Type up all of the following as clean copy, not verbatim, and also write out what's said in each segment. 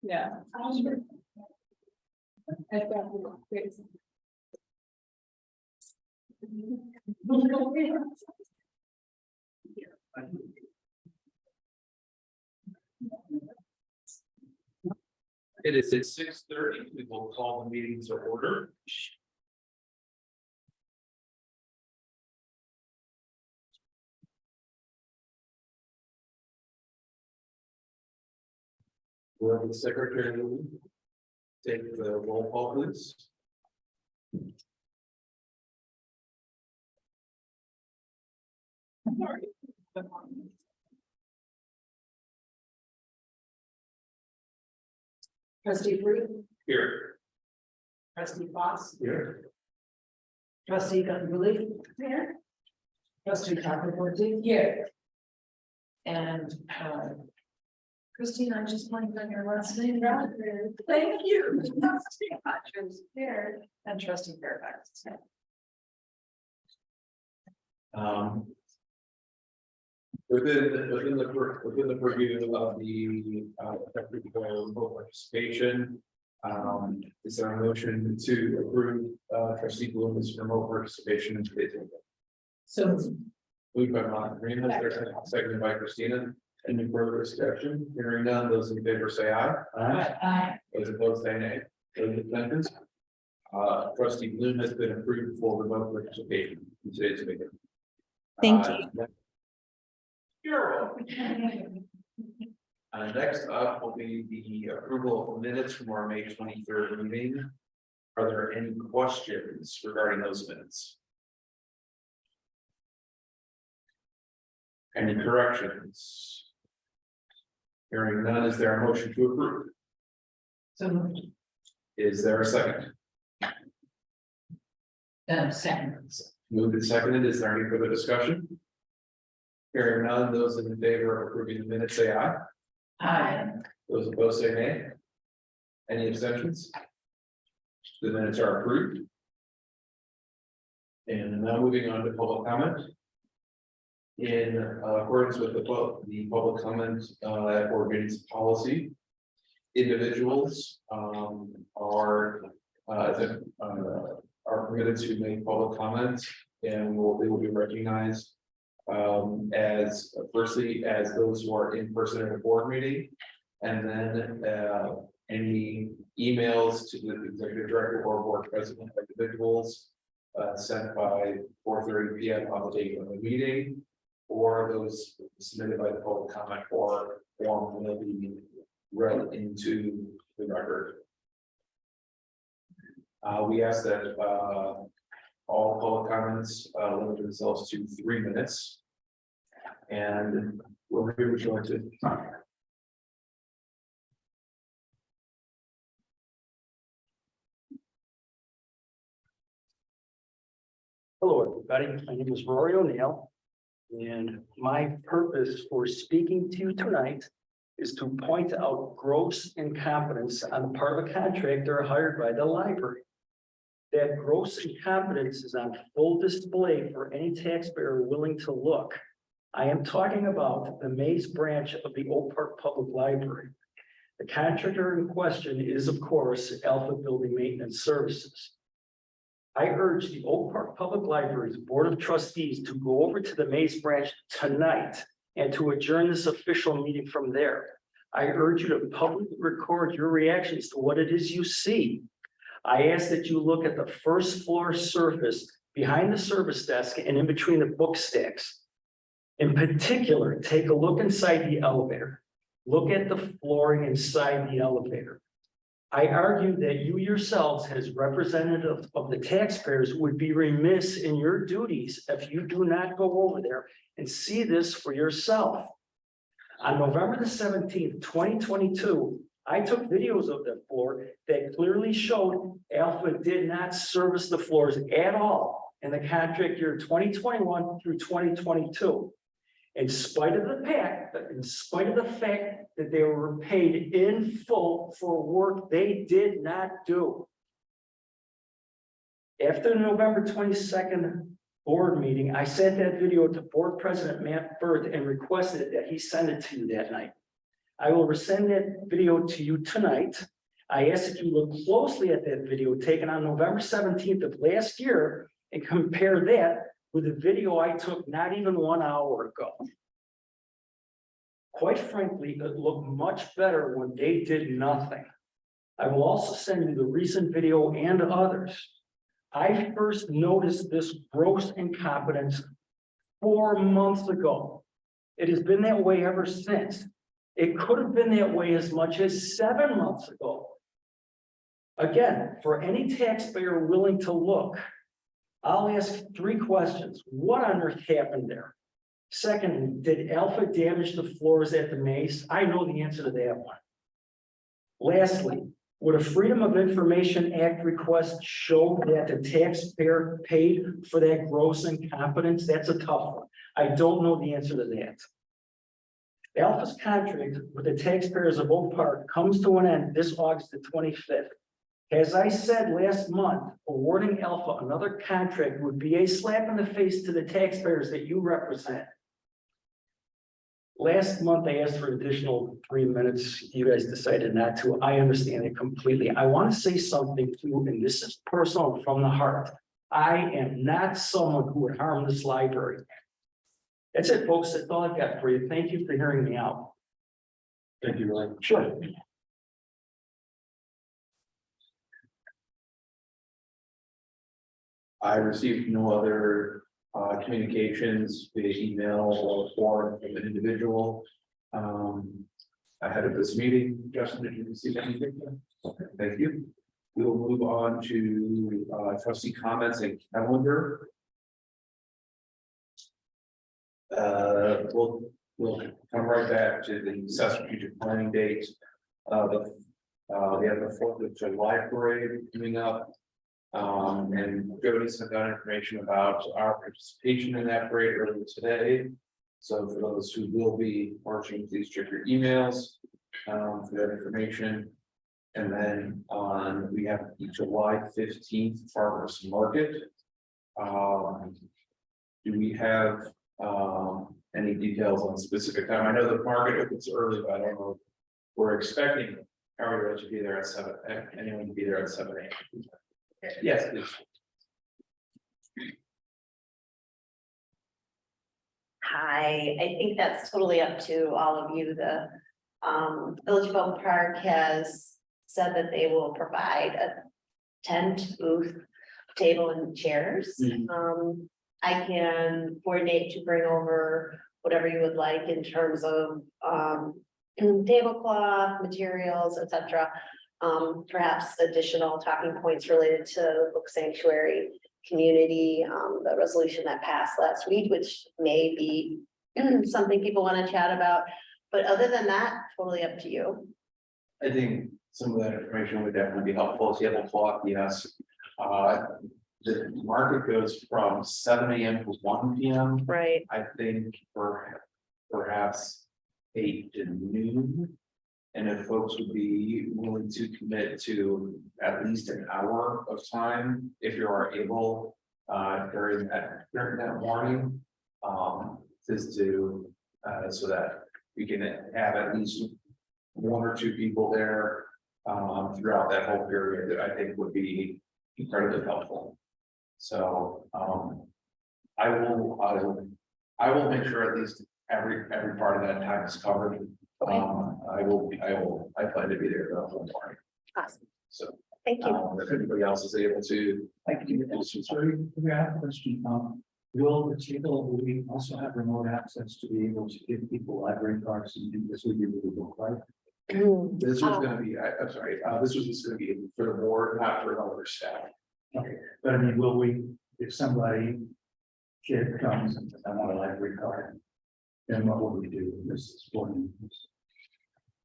Yeah. It is at 6:30. We will call the meeting to order. Will the secretary take the roll call, please? Trustee Fruit, Here. trustee Fox, Here. trustee Guttenberg, here, trustee Copperworthy, here. And, Christine, I'm just playing on your last name. Thank you. Trustee Hodges, here, and trustee Fairfax. Within the purview of the technical participation, is there a motion to approve trustee Bloom's remote participation in today's meeting? So, Moved by Marina, seconded by Christina. Any further discussion? Hearing none, those in favor say aye. aye. Those opposed say nay. Those abstentions? Trustee Bloom has been approved for remote participation in today's meeting. Thank you. You're welcome. Next up will be the approval of minutes from our May 23rd meeting. Are there any questions regarding those minutes? Any corrections? Hearing none, is there a motion to approve? So moved. Is there a second? Second. Moved and seconded. Is there any further discussion? Hearing none, those in favor of approving the minutes say aye. Aye. Those opposed say nay. Any abstentions? The minutes are approved. And now moving on to public comment. In accordance with the public comment at board meetings policy, individuals are permitted to make public comments, and they will be recognized as firstly as those who are in person at a board meeting, and then any emails to the executive director or board president of individuals sent by 4:30 p.m. on the date of the meeting, or those submitted by the public comment or form will be read into the record. We ask that all public comments limit themselves to 3 minutes. And we're here to join to. Hello, everybody. My name is Rory O'Neill, and my purpose for speaking to you tonight is to point out gross incompetence on the part of a contractor hired by the library. That gross incompetence is on full display for any taxpayer willing to look. I am talking about the Mays branch of the Oak Park Public Library. The contractor in question is, of course, Alpha Building Maintenance Services. I urge the Oak Park Public Library's Board of Trustees to go over to the Mays branch tonight and to adjourn this official meeting from there. I urge you to publicly record your reactions to what it is you see. I ask that you look at the first floor surface behind the service desk and in between the book stacks. In particular, take a look inside the elevator. Look at the flooring inside the elevator. I argue that you yourselves, as representatives of the taxpayers, would be remiss in your duties if you do not go over there and see this for yourself. On November the 17th, 2022, I took videos of the floor that clearly showed Alpha did not service the floors at all in the contract year 2021 through 2022. In spite of the fact that they were paid in full for work they did not do. After the November 22nd board meeting, I sent that video to board president Matt Bird and requested that he send it to you that night. I will resend that video to you tonight. I ask that you look closely at that video taken on November 17th of last year and compare that with the video I took not even 1 hour ago. Quite frankly, it looked much better when they did nothing. I will also send you the recent video and others. I first noticed this gross incompetence 4 months ago. It has been that way ever since. It could have been that way as much as 7 months ago. Again, for any taxpayer willing to look, I'll ask 3 questions. What on earth happened there? Secondly, did Alpha damage the floors at the maze? I know the answer to that one. Lastly, would a Freedom of Information Act request show that the taxpayer paid for that gross incompetence? That's a tough one. I don't know the answer to that. Alpha's contract with the taxpayers of Oak Park comes to an end this August the 25th. As I said last month, awarding Alpha another contract would be a slap in the face to the taxpayers that you represent. Last month, I asked for an additional 3 minutes. You guys decided not to. I understand it completely. I want to say something to you, and this is personal from the heart. I am not someone who would harm this library. That's it, folks. That's all I've got for you. Thank you for hearing me out. Thank you, Ray. Sure. I received no other communications via email or form from an individual. Ahead of this meeting. Justin, did you receive anything? Okay, thank you. We will move on to trustee comments and calendar. We'll come right back to the strategic planning date. We have the 4th of July parade coming up. And Jody sent out information about our participation in that parade earlier today. So for those who will be marching, please check your emails for that information. And then we have the July 15th farmers market. Do we have any details on specific time? I know the market opens early, but I don't know. We're expecting everyone to be there at 7. Anyone to be there at 7 a.m. Yes, please. Hi, I think that's totally up to all of you. The Village of Oak Park has said that they will provide a tent, booth, table and chairs. I can coordinate to bring over whatever you would like in terms of tablecloth, materials, etc. Perhaps additional talking points related to book sanctuary community, the resolution that passed last week, which may be something people want to chat about. But other than that, totally up to you. I think some of that information would definitely be helpful. Tablecloth, yes. The market goes from 7 a.m. to 1 p.m. Right. I think perhaps 8 to noon. And if folks would be willing to commit to at least an hour of time, if you are able, during that morning, just to, so that we can have at least 1 or 2 people there, throughout that whole period, that I think would be incredibly helpful. So, I will make sure at least every part of that time is covered. I plan to be there the whole morning. Awesome. So, Thank you. if anybody else is able to. Thank you. Sorry, we have a question. Will the table, will we also have remote access to be able to give people library cards and do this would be really book, right? This was gonna be, I'm sorry, this was just gonna be for the board, not for other staff. Okay, but I mean, will we, if somebody kid comes and says, I want a library card, then what will we do? This is one.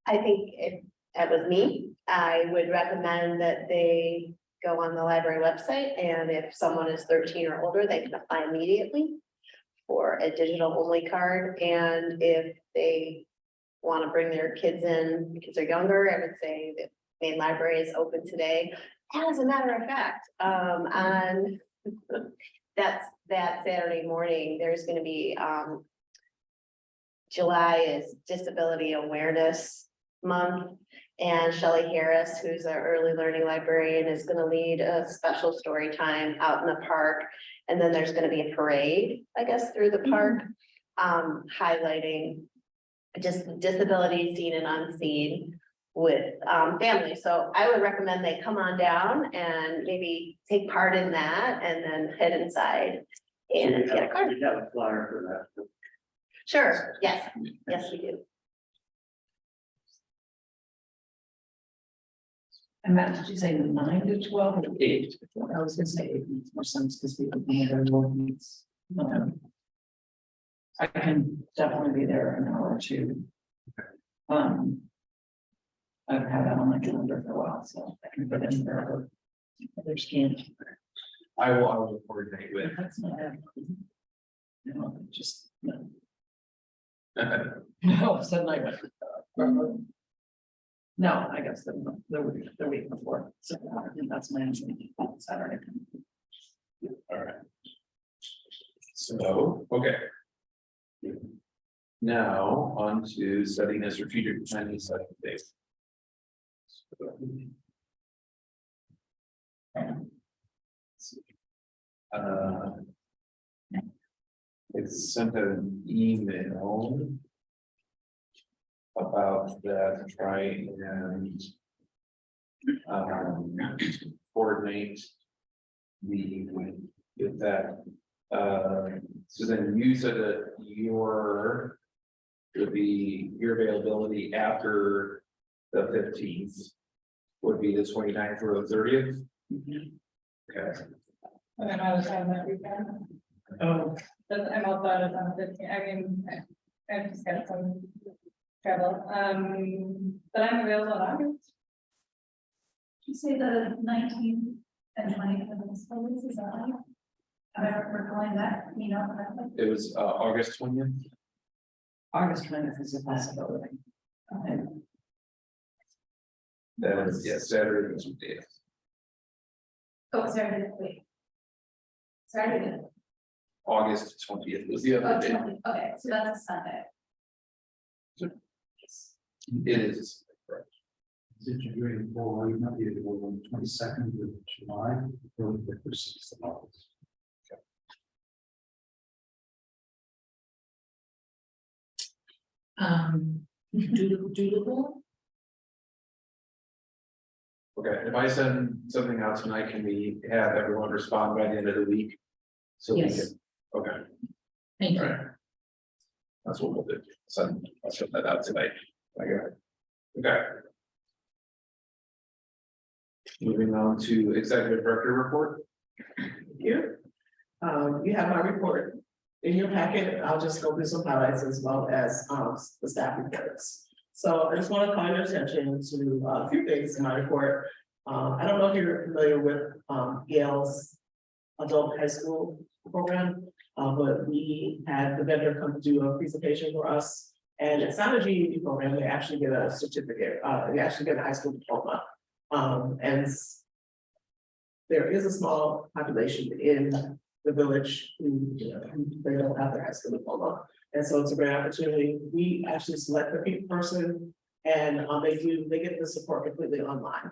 I think if that was me, I would recommend that they go on the library website, and if someone is 13 or older, they can apply immediately for a digital only card. And if they want to bring their kids in because they're younger, I would say the main library is open today. As a matter of fact, on that Saturday morning, there's going to be July is Disability Awareness Month. And Shelley Harris, who's our early learning librarian, is gonna lead a special story time out in the park. And then there's gonna be a parade, I guess, through the park, highlighting just disability seen and unseen with families. So I would recommend they come on down and maybe take part in that and then head inside and get a card. We have a flyer for that. Sure, yes, yes, we do. And Matt, did you say 9 to 12 or 8? I was gonna say 8 makes more sense because people can have their work needs. I can definitely be there an hour or two. I've had that on my calendar for a while, so I can put in there. Others can't. I will coordinate with. That's not bad. No, just, no. No, said like. No, I guess the week before, so I think that's my Saturday. All right. So, okay. Now, on to setting a strategic planning session date. It's sent an email about that, to try and coordinate with that. Suzanne, you said that would be your availability after the 15th would be the 29th or the 30th. Okay. And then I was having that weekend, Oh, but I'm outside of on the 15th. I mean, I just got some travel, but I'm available in August. You say the 19th and 20th of this police is that right? Am I recalling that, you know? It was August 20th. August 20th is a possibility. Okay. That is, yeah, Saturday was the date. Oh, Saturday, wait. Saturday. August 20th was the Oh, other day. 20, okay, so that's a Sunday. It is. Correct. Situated for, you might be able on the 22nd of July, or the 6th of August. Doable? Okay, if I send something out tonight, can we have everyone respond by the end of the week? So we Yes. can, okay, Thank all you. right. That's what we'll do. I'll send that out tonight. I got it. Okay. Moving on to executive director report. You. You have my report in your packet. I'll just go through some highlights as well as the staff reports. So I just want to call your attention to a few things in my report. I don't know if you're familiar with Yale's adult high school program, but we had the vendor come do a presentation for us. And it's not a GED program, they actually get a certificate, they actually get a high school diploma. And there is a small population in the village who, they don't have their high school diploma. And so it's a great opportunity. We actually select the person and they get the support completely online.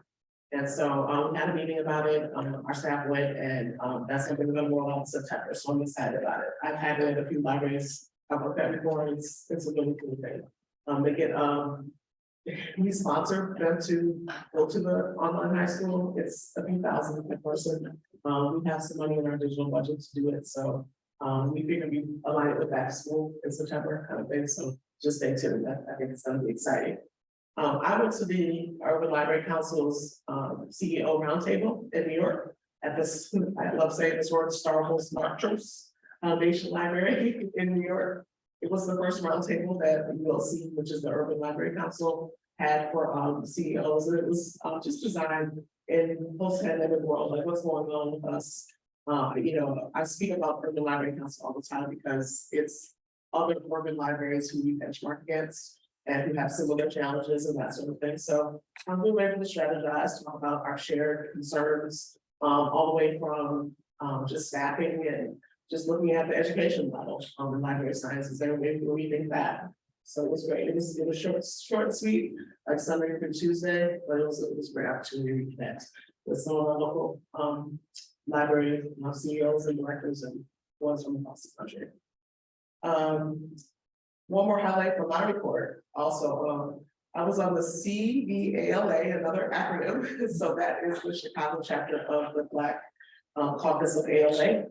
And so we had a meeting about it. Our staff went and that's something we're gonna roll out in September. So I'm excited about it. I've had it at a few libraries. I've worked that before. It's a really cool thing. They get we sponsor them to go to the online high school. It's a few thousand per person. We have some money in our digital budget to do it. So we figure we align it with back to school in September kind of thing. So just stay tuned. I think it's gonna be exciting. I went to the Urban Library Council's CEO roundtable in New York at this, I love saying this word, Starbucks Marchers Foundation Library in New York. It was the first roundtable that the ULC, which is the Urban Library Council, had for CEOs. And it was just designed in post-pandemic world, like what's going on with us. I speak about Urban Library Council all the time because it's other urban libraries who we benchmark against and who have similar challenges and that sort of thing. So we were able to strategize, talk about our shared concerns, all the way from just staffing and just looking at the education level on the library sciences and we think that. So it was great. It was short and sweet, like Sunday through Tuesday, but it was a great opportunity to connect with some of our local, library, CEOs and directors and ones from across the country. One more highlight from my report, also, I was on the CVALA, another acronym, so that is the Chicago chapter of the Black Caucus of ALA.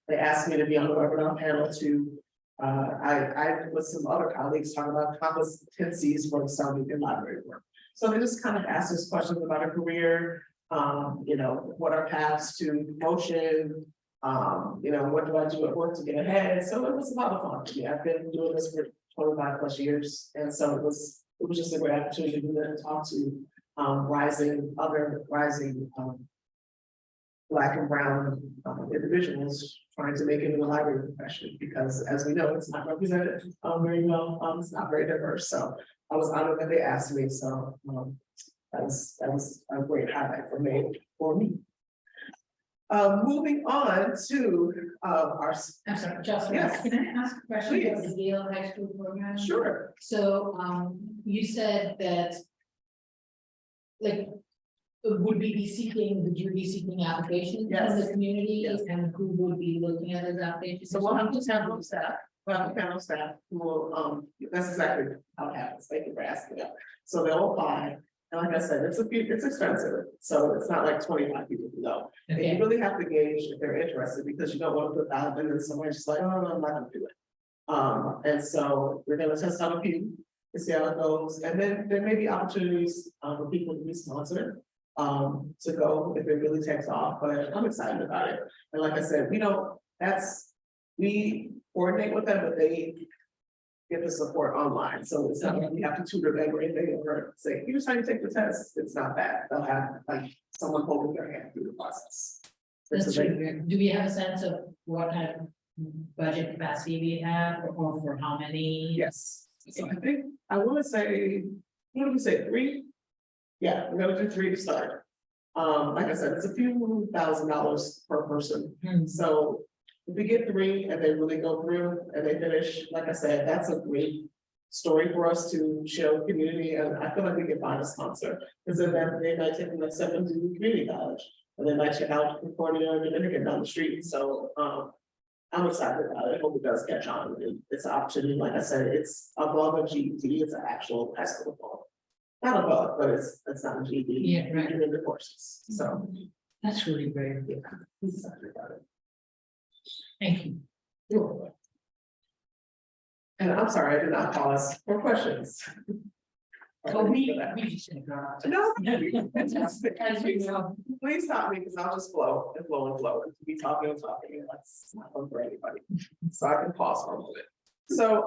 They asked me to be on the webinar panel to, I with some other colleagues talk about competencies for selling in library work. So they just kind of asked us questions about our career, what are paths to promotion, what do I do at work to get ahead? So it was a lot of fun for me. I've been doing this for 25 plus years, and so it was just a great opportunity to talk to rising Black and brown individuals trying to make it in the library profession, because as we know, it's not represented very well. It's not very diverse. So I was honored that they asked me. So that was a great highlight for me. Moving on to our. I'm sorry, Jocelyn, Yes. can I ask a question about Please. the Yale High School program? Sure. So, you said that, like, would we be seeking applications from Yes. the community? Yes. And who would be looking at those applications? So we'll have to panel staff. We'll have a panel staff who will, that's exactly how it happens. Thank you for asking that. So they'll apply. And like I said, it's expensive. So it's not like 25 people to go. And you Okay, really have to gauge if they're interested, because you don't want to put out and then somebody's just like, oh, no, I'm not gonna do it. And so we're gonna test out a few to see how it goes. And then there may be opportunities for people to be sponsored to go if it really takes off, but I'm excited about it. And like I said, we coordinate with them, but they get the support online. So it's not like we have to tutor them or anything or say, here's how you take the test. It's not that. They'll have like someone holding their hand through the process. that's It's amazing. true. Do we have a sense of what kind of budget capacity we have, or for how many? Yes. So I think, I want to say, what did we say, 3? Yeah, we're gonna do 3 to start. Like I said, it's a few $1,000s per person. So if we get 3 and they really go through and they finish, like I said, that's a great story for us to show community, and I feel like we can find a sponsor. Because then they might take the next step into community college, and they might check out Concordia or Dominican down the street. So I'm excited about it. I hope it does catch on. It's an opportunity. Like I said, it's above a GED. It's an actual high school diploma. Not above, but it's not a GED. Yeah, right. You're in the courses. So That's really great. yeah, I'm excited about it. Thank you. You're welcome. And I'm sorry, I did not pause for questions. Oh, we just interrupt. No. As you know. Please stop me, because I'll just flow and flow and flow, and be talking and talking, and that's not fun for anybody. So I can pause for a moment. So,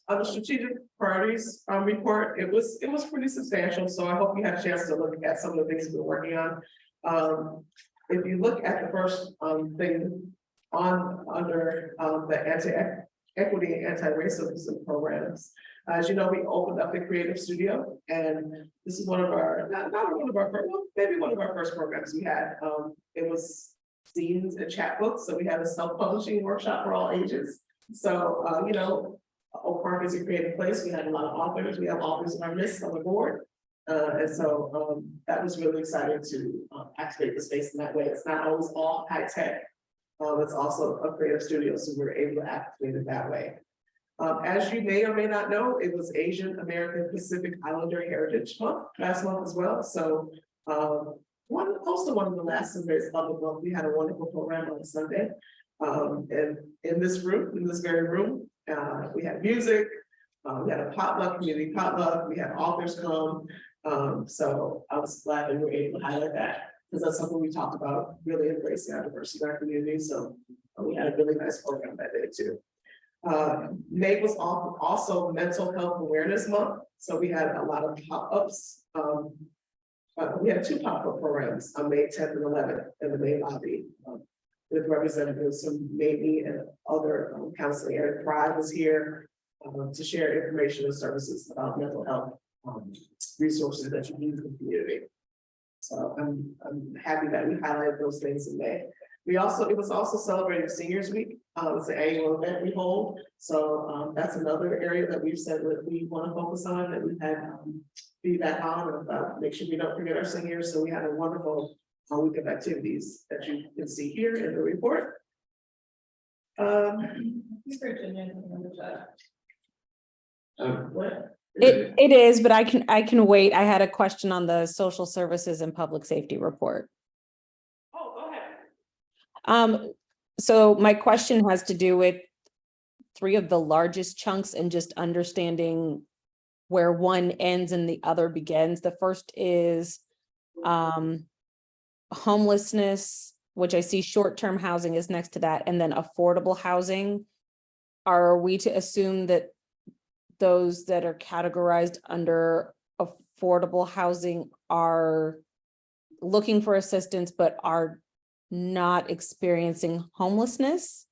on the strategic priorities, report, it was pretty substantial, so I hope you had a chance to look at some of the things we're working on. If you look at the first, thing under, the anti-equity and anti-racism programs, as you know, we opened up the Creative Studio, and this is one of our, not one of our first, well, maybe one of our first programs we had. It was zines and chapbooks, so we had a self-publishing workshop for all ages. So, Oak Park is a creative place. We had a lot of authors. We have authors in our list on the board. And so that was really exciting to activate the space in that way. It's not always all high tech. It's also a creative studio, so we were able to activate it that way. As you may or may not know, it was Asian American Pacific Islander Heritage Month last month as well. So close to one of the last Sundays of the month, we had a wonderful program on Sunday. And in this room, in this very room, we had music, we had a potluck, community potluck, we had authors come. So I was glad that we were able to highlight that, because that's something we talked about, really embracing our diversity in our community. So we had a really nice program that day too. May was also Mental Health Awareness Month. So we had a lot of pop-ups. We had 2 pop-up programs on May 10th and 11th in the main lobby. With representatives from maybe and other counseling. Eric Pride was here to share information and services about mental health resources that you need in the community. So I'm happy that we highlighted those things in May. it was also celebrating Seniors Week, it's an annual event we hold, so, that's another area that we've said that we want to focus on, that we've had, feedback on, about make sure we don't forget our seniors, so we had a wonderful week of activities that you can see here in the report. Virginia in the chat. What? It is, but I can wait. I had a question on the social services and public safety report. Oh, go ahead. So my question has to do with three of the largest chunks and just understanding where one ends and the other begins. The first is homelessness, which I see short-term housing is next to that, and then affordable housing. Are we to assume that those that are categorized under affordable housing are looking for assistance but are not experiencing homelessness?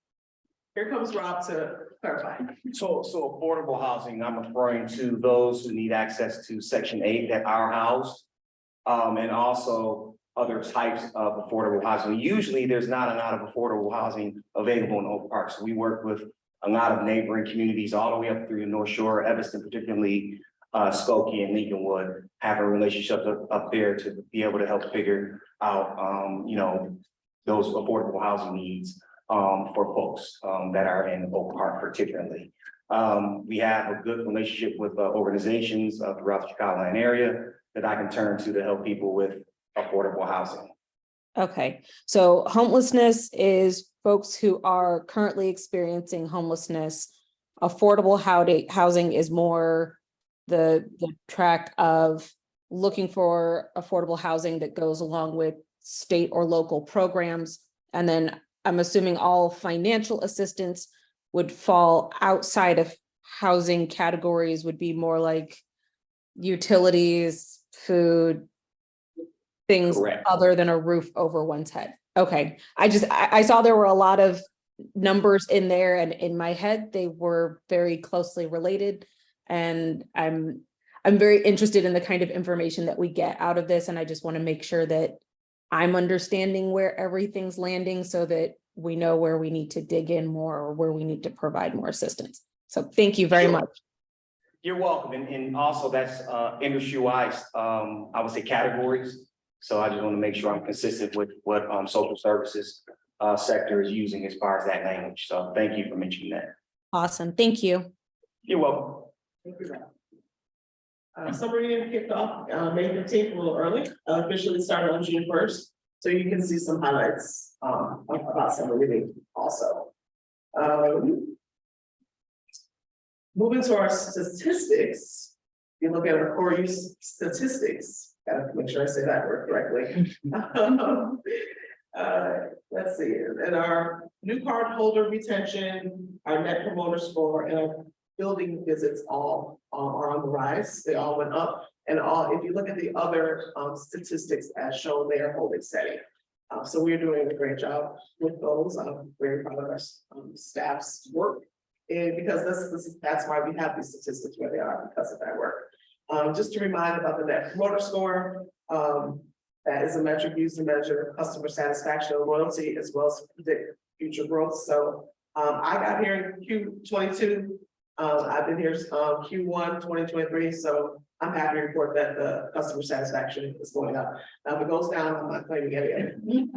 Here comes Rob to clarify. So affordable housing, I'm referring to those who need access to Section 8 that are housed. And also other types of affordable housing. Usually there's not a lot of affordable housing available in Oak Park. So we work with a lot of neighboring communities all the way up through the North Shore, Evanston, particularly Skokie and Lincolnwood, having relationships up there to be able to help figure out, those affordable housing needs for folks that are in Oak Park particularly. We have a good relationship with organizations throughout the Chicagoland area that I can turn to help people with affordable housing. Okay, so homelessness is folks who are currently experiencing homelessness. Affordable housing is more the track of looking for affordable housing that goes along with state or local programs. And then I'm assuming all financial assistance would fall outside of housing categories, would be more like utilities, food, things Correct. other than a roof over one's head. Okay, I saw there were a lot of numbers in there, and in my head, they were very closely related. And I'm very interested in the kind of information that we get out of this, and I just want to make sure that I'm understanding where everything's landing so that we know where we need to dig in more or where we need to provide more assistance. So thank you very much. You're welcome. And also that's industry-wise, I would say categories. So I just want to make sure I'm consistent with what social services sector is using as far as that language. So thank you for mentioning that. Awesome. Thank you. You're welcome. Thank you, Rob. Summer reading kicked off May 15th, a little early, officially started on June 1st. So you can see some highlights about summer reading also. Moving to our statistics, if you look at our core use statistics, gotta make sure I say that word correctly. Let's see, and our new card holder retention, our net promoter score, and our building visits all are on the rise. They all went up, and if you look at the other statistics as shown, they are holding steady. So we're doing a great job with those. I'm very proud of our staff's work, and because that's why we have these statistics where they are, because of that work. Just to remind about the net promoter score, that is a metric used to measure customer satisfaction and loyalty as well as predict future growth. So I got here in Q22. I've been here Q1 2023. So I'm happy to report that the customer satisfaction is going up. Now, if it goes down, I'm not claiming any.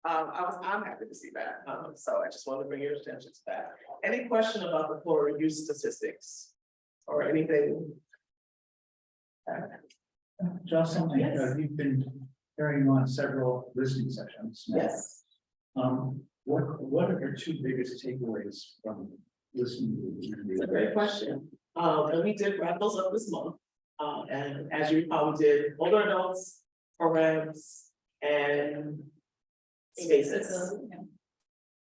I'm happy to see that. So I just wanted to bring your attention to that. Any question about the core use statistics or anything? Jocelyn, Yes. you've been carrying on several listening sessions. Yes. What are your two biggest takeaways from listening to the? It's a great question. And we did wrap those up this month. And as you probably did, older adults, programs, and spaces.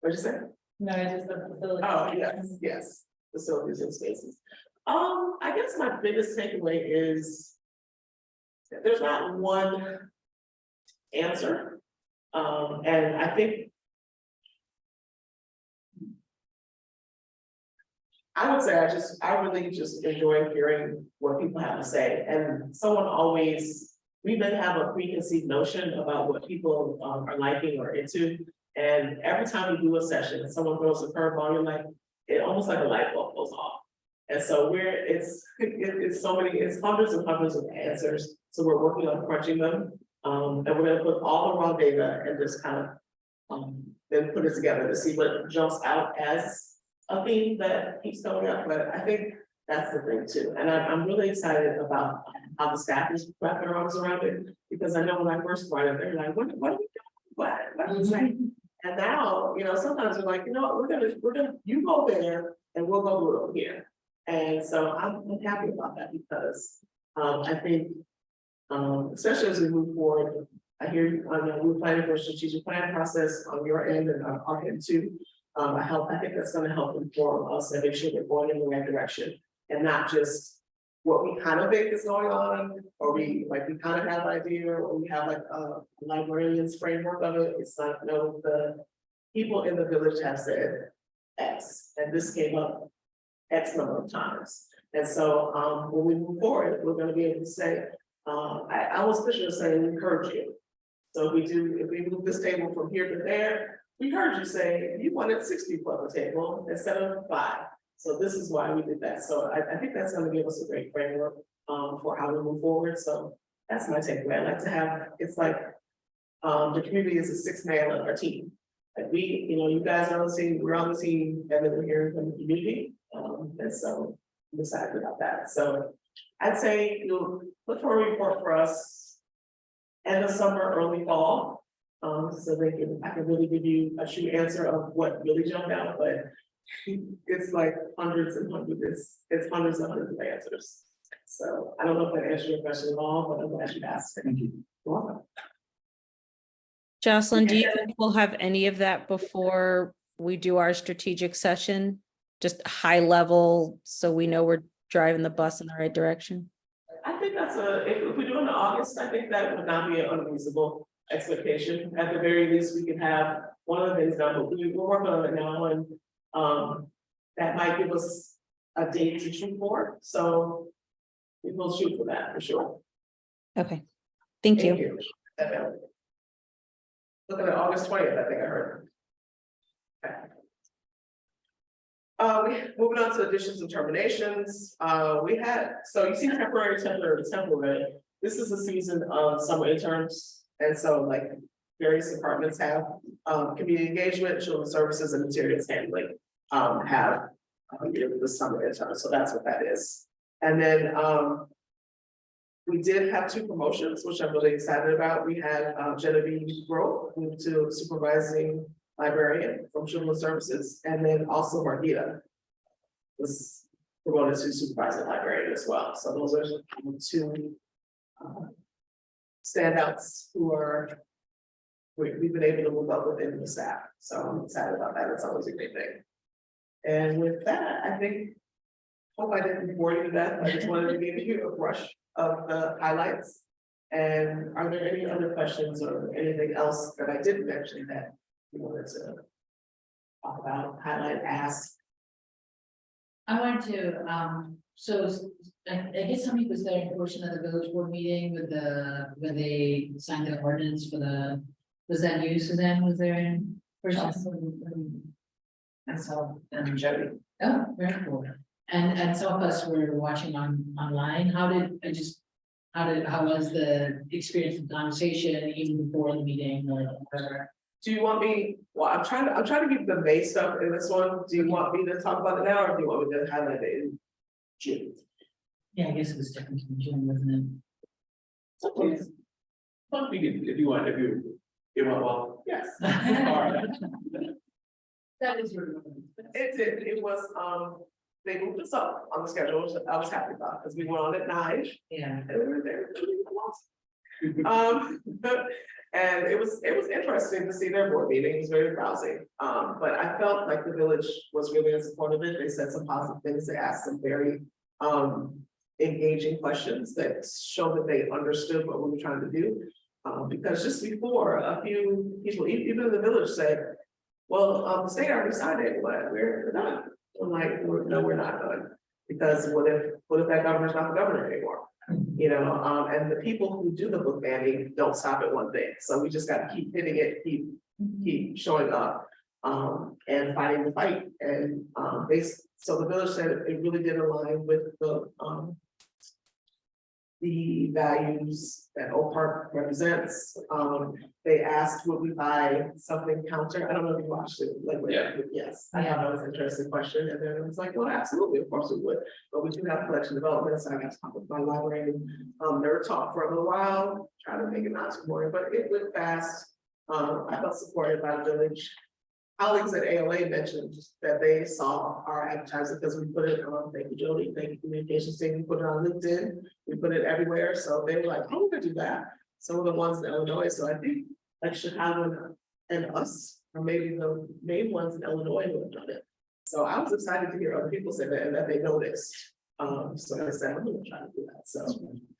What'd you say? No, I just the facility. Oh, yes, facilities and spaces. I guess my biggest takeaway is that there's not one answer. And I think I would say I really just enjoy hearing what people have to say. And someone always we may have a preconceived notion about what people are liking or into. And every time we do a session, someone throws a curveball, you're like, it almost like a light bulb goes off. And so it's so many, it's hundreds and hundreds of answers. So we're working on crunching them. And we're gonna put all the raw data and just kind of then put it together to see what jumps out as a theme that keeps coming up. But I think that's the thing too. And I'm really excited about how the staff is wrapping their arms around it. Because I know when I first started, they're like, what are we doing? What are we saying? And now, you know, sometimes we're like, you know what, we're gonna, you go there and we'll go do it over here. And so I'm happy about that because I think, especially as we move forward, I hear you, we're planning for a strategic plan process on your end and on our end too. I think that's gonna help inform us and make sure we're going in the right direction and not just what we kind of think is going on, or we kind of have an idea, or we have like a librarian's framework of it. It's like, no, the people in the village have said X, and this came up X number of times. And so when we move forward, we're gonna be able to say, I was pushing to say, we encourage you. So if we move this table from here to there, we heard you say you wanted 60 people on the table instead of 5. So this is why we did that. So I think that's gonna give us a great framework for how we move forward. So that's my takeaway. I like to have, it's like the community is a 6-man on our team. Like we, you know, you guys are on the team, we're on the team, and then we're hearing from the community. And so I'm excited about that. So I'd say you'll look for a report for us end of summer, early fall. So I can really give you a true answer of what really jumped out, but it's like hundreds and hundreds, it's hundreds and hundreds of answers. So I don't know if that answered your question at all, but I'm glad you asked. Thank you. You're welcome. Jocelyn, do you think we'll have any of that before we do our strategic session? Just high level, so we know we're driving the bus in the right direction? I think that's if we do it in August, I think that would not be an unreasonable expectation. At the very least, we can have one of the things done, but we're working on it now, and that might give us a date to shoot for. So we will shoot for that for sure. Okay, thank you. Looking at August 20th, I think I heard. Okay. Moving on to additions and terminations, we had, so you see temporary. This is the season of summer interns. And so like various departments have community engagement, children's services, and materials handling have the summer intern. So that's what that is. And then we did have 2 promotions, which I'm really excited about. We had Genevieve Grove moved to supervising librarian from children's services, and then also Margita was promoted to supervising librarian as well. So those are 2 standouts who we've been able to move up within the staff. So I'm excited about that. It's always a great thing. And with that, I think, hope I didn't bore you to death. I just wanted to give you a brush of the highlights. And are there any other questions or anything else that I didn't mention that you wanted to talk about, highlight, ask? I wanted to, so I guess somebody was there in portion of the village board meeting with when they signed the ordinance for was that you, Suzanne, was there in person? I saw, and Jody. Oh, very cool. And some of us were watching online. How was the experience of conversation even before the meeting or whatever? Do you want me, well, I'm trying to give the main stuff in this one. Do you want me to talk about it now, or do you want me to highlight it in June? Yeah, I guess it was different from June, wasn't it? If you want, well, Yes. That is your. It was, they moved us up on the schedule, which I was happy about, because we went on at 9. Yeah. And we were there. And it was interesting to see their board meeting. It was very rousing. But I felt like the village was really in support of it. They said some positive things. They asked some very engaging questions that showed that they understood what we were trying to do. Because just before, a few people, even in the village, said, well, the state already decided, but we're done. I'm like, no, we're not done. Because what if that governor's not the governor anymore? You know, and the people who do the book banning don't stop at one thing, so we just gotta keep hitting it, keep showing up. And fighting the fight, and, so the village said it really did align with the values that Oak Park represents. They asked, would we buy something counter? I don't know if you watched it, like, Yeah. yes, I thought that was an interesting question, and then it was like, well, absolutely, of course we would. But we do have collection development, so I got to talk with my library, nerd talk for a little while, try to make it not too boring, but it went fast. I felt supported by the village. Colleagues at ALA mentioned that they saw our advertising because we put it on, thank you, Jody, thank you, communications team, we put it on LinkedIn, we put it everywhere, so they were like, oh, we're gonna do that. Some of the ones in Illinois, so I think like Chicago and us, or maybe the main ones in Illinois who have done it. So I was excited to hear other people say that and that they noticed. So I said, I'm gonna try to do that, so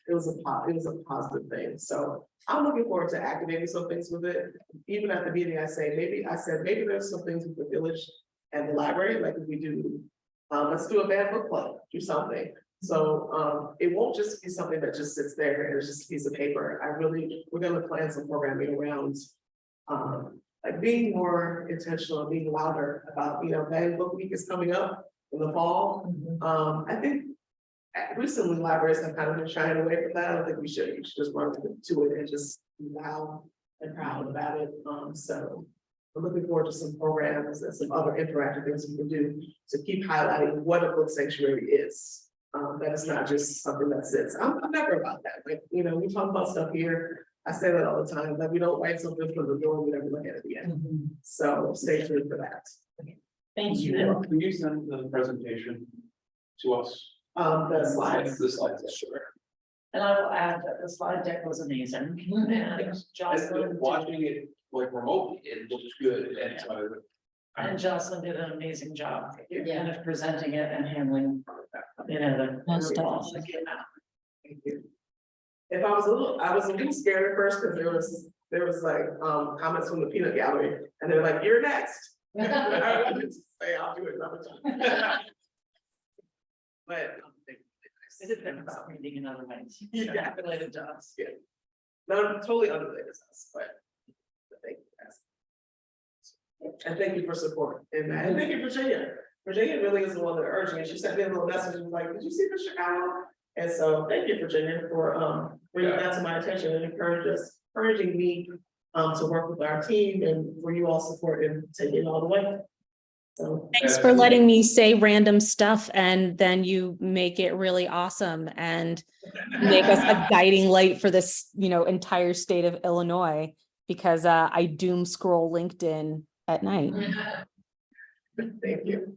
it was a positive thing, so I'm looking forward to activating some things with it. Even at the meeting, I said maybe there's some things with the village and the library, like if we do, let's do a band book club, do something. So, it won't just be something that just sits there and it's just a piece of paper. We're gonna plan some programming around, like being more intentional, being louder about, band book week is coming up in the fall. I think recently libraries have kind of been shying away from that. I don't think we should. You should just run to it and just be loud and proud about it. So I'm looking forward to some programs and some other interactive things we can do to keep highlighting what a book sanctuary is. That is not just something that sits. I'm never about that. Like, we talk about stuff here. I say that all the time, that we don't write something from the door, we never look at it again. So stay tuned for that. Thank Can you send the presentation to us? The slides. The slides, sure. And I will add that the slide deck was amazing. And Jocelyn, Watching it like remotely, it looked good, and so. and Jocelyn did an amazing job, kind of presenting it and handling, the. Most results that came out. Thank you. I was a little scared at first because there was like comments from the peanut gallery and they're like, you're next. I would just say, I'll do it another time. But It had been about reading in other ways. Yeah. Related to us. yeah. No, totally unrelated to us, but thank you guys. And thank you for support in that. And thank you, Virginia. Virginia really is the one that urged me. She sent me a little message and was like, did you see the Chicago? And so thank you, Virginia, for bringing that to my attention and encouraging me to work with our team and for you all support and taking it all the way. So Thanks for letting me say random stuff and then you make it really awesome and make us a guiding light for this, entire state of Illinois, because I doom scroll LinkedIn at night. thank you.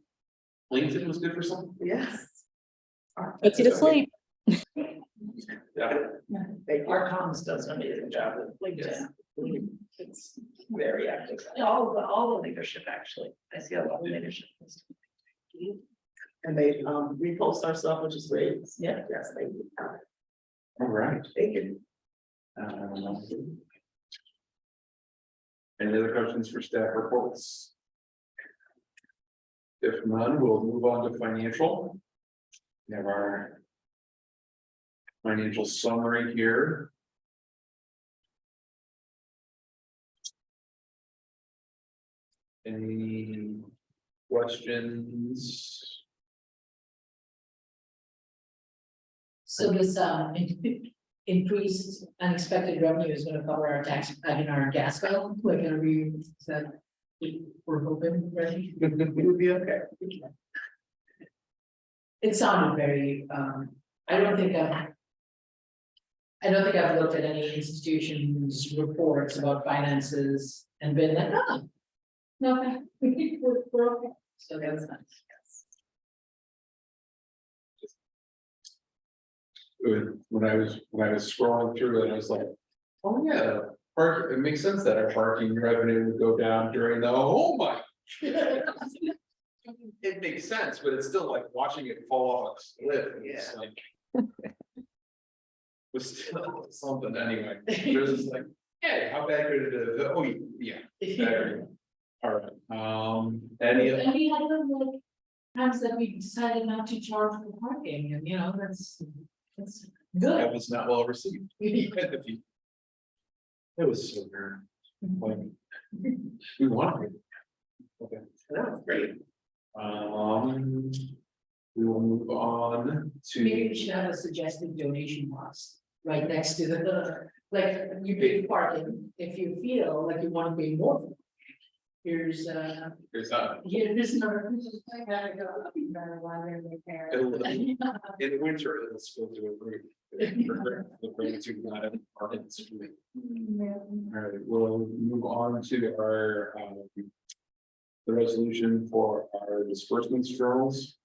LinkedIn was good for some. Yes. Puts you to sleep. Yeah. Thank you. Our comms does an amazing job with LinkedIn. It's very active. All the leadership, actually. I see a lot of leadership. And they repost our stuff, which is great. Yeah. Yes, thank you. All right. Thank you. Any other questions for staff reports? If none, we'll move on to financial. We have our financial summary here. Any questions? So this increased unexpected revenue is gonna cover our our gas bill, like, is that we're hoping, right? It would be okay. It sounded very, I don't think I've looked at any institution's reports about finances and been like, oh. No, we're okay. So that's nice. When I was scrolling through it, I was like, oh yeah, it makes sense that our parking revenue would go down during the, oh my. It makes sense, but it's still like watching it fall off a cliff. It's like. Was still something anyway. There's just like, hey, how bad could it have? Oh, yeah. There. All right. Any And we had them like times that we decided not to charge for parking, and that's Good. That was not well received. It was so weird. Like, we wanted it. Okay. That was great. We will move on Maybe to, we should have a suggested donation box right next to the, like, you pay parking, if you feel like you want to pay more. Here's there's a, here's another. I gotta go up and better library repair. in winter, it's supposed to agree. The grants do not have parking in the street. All right, we'll move on to our, the resolution for our disbursements journals.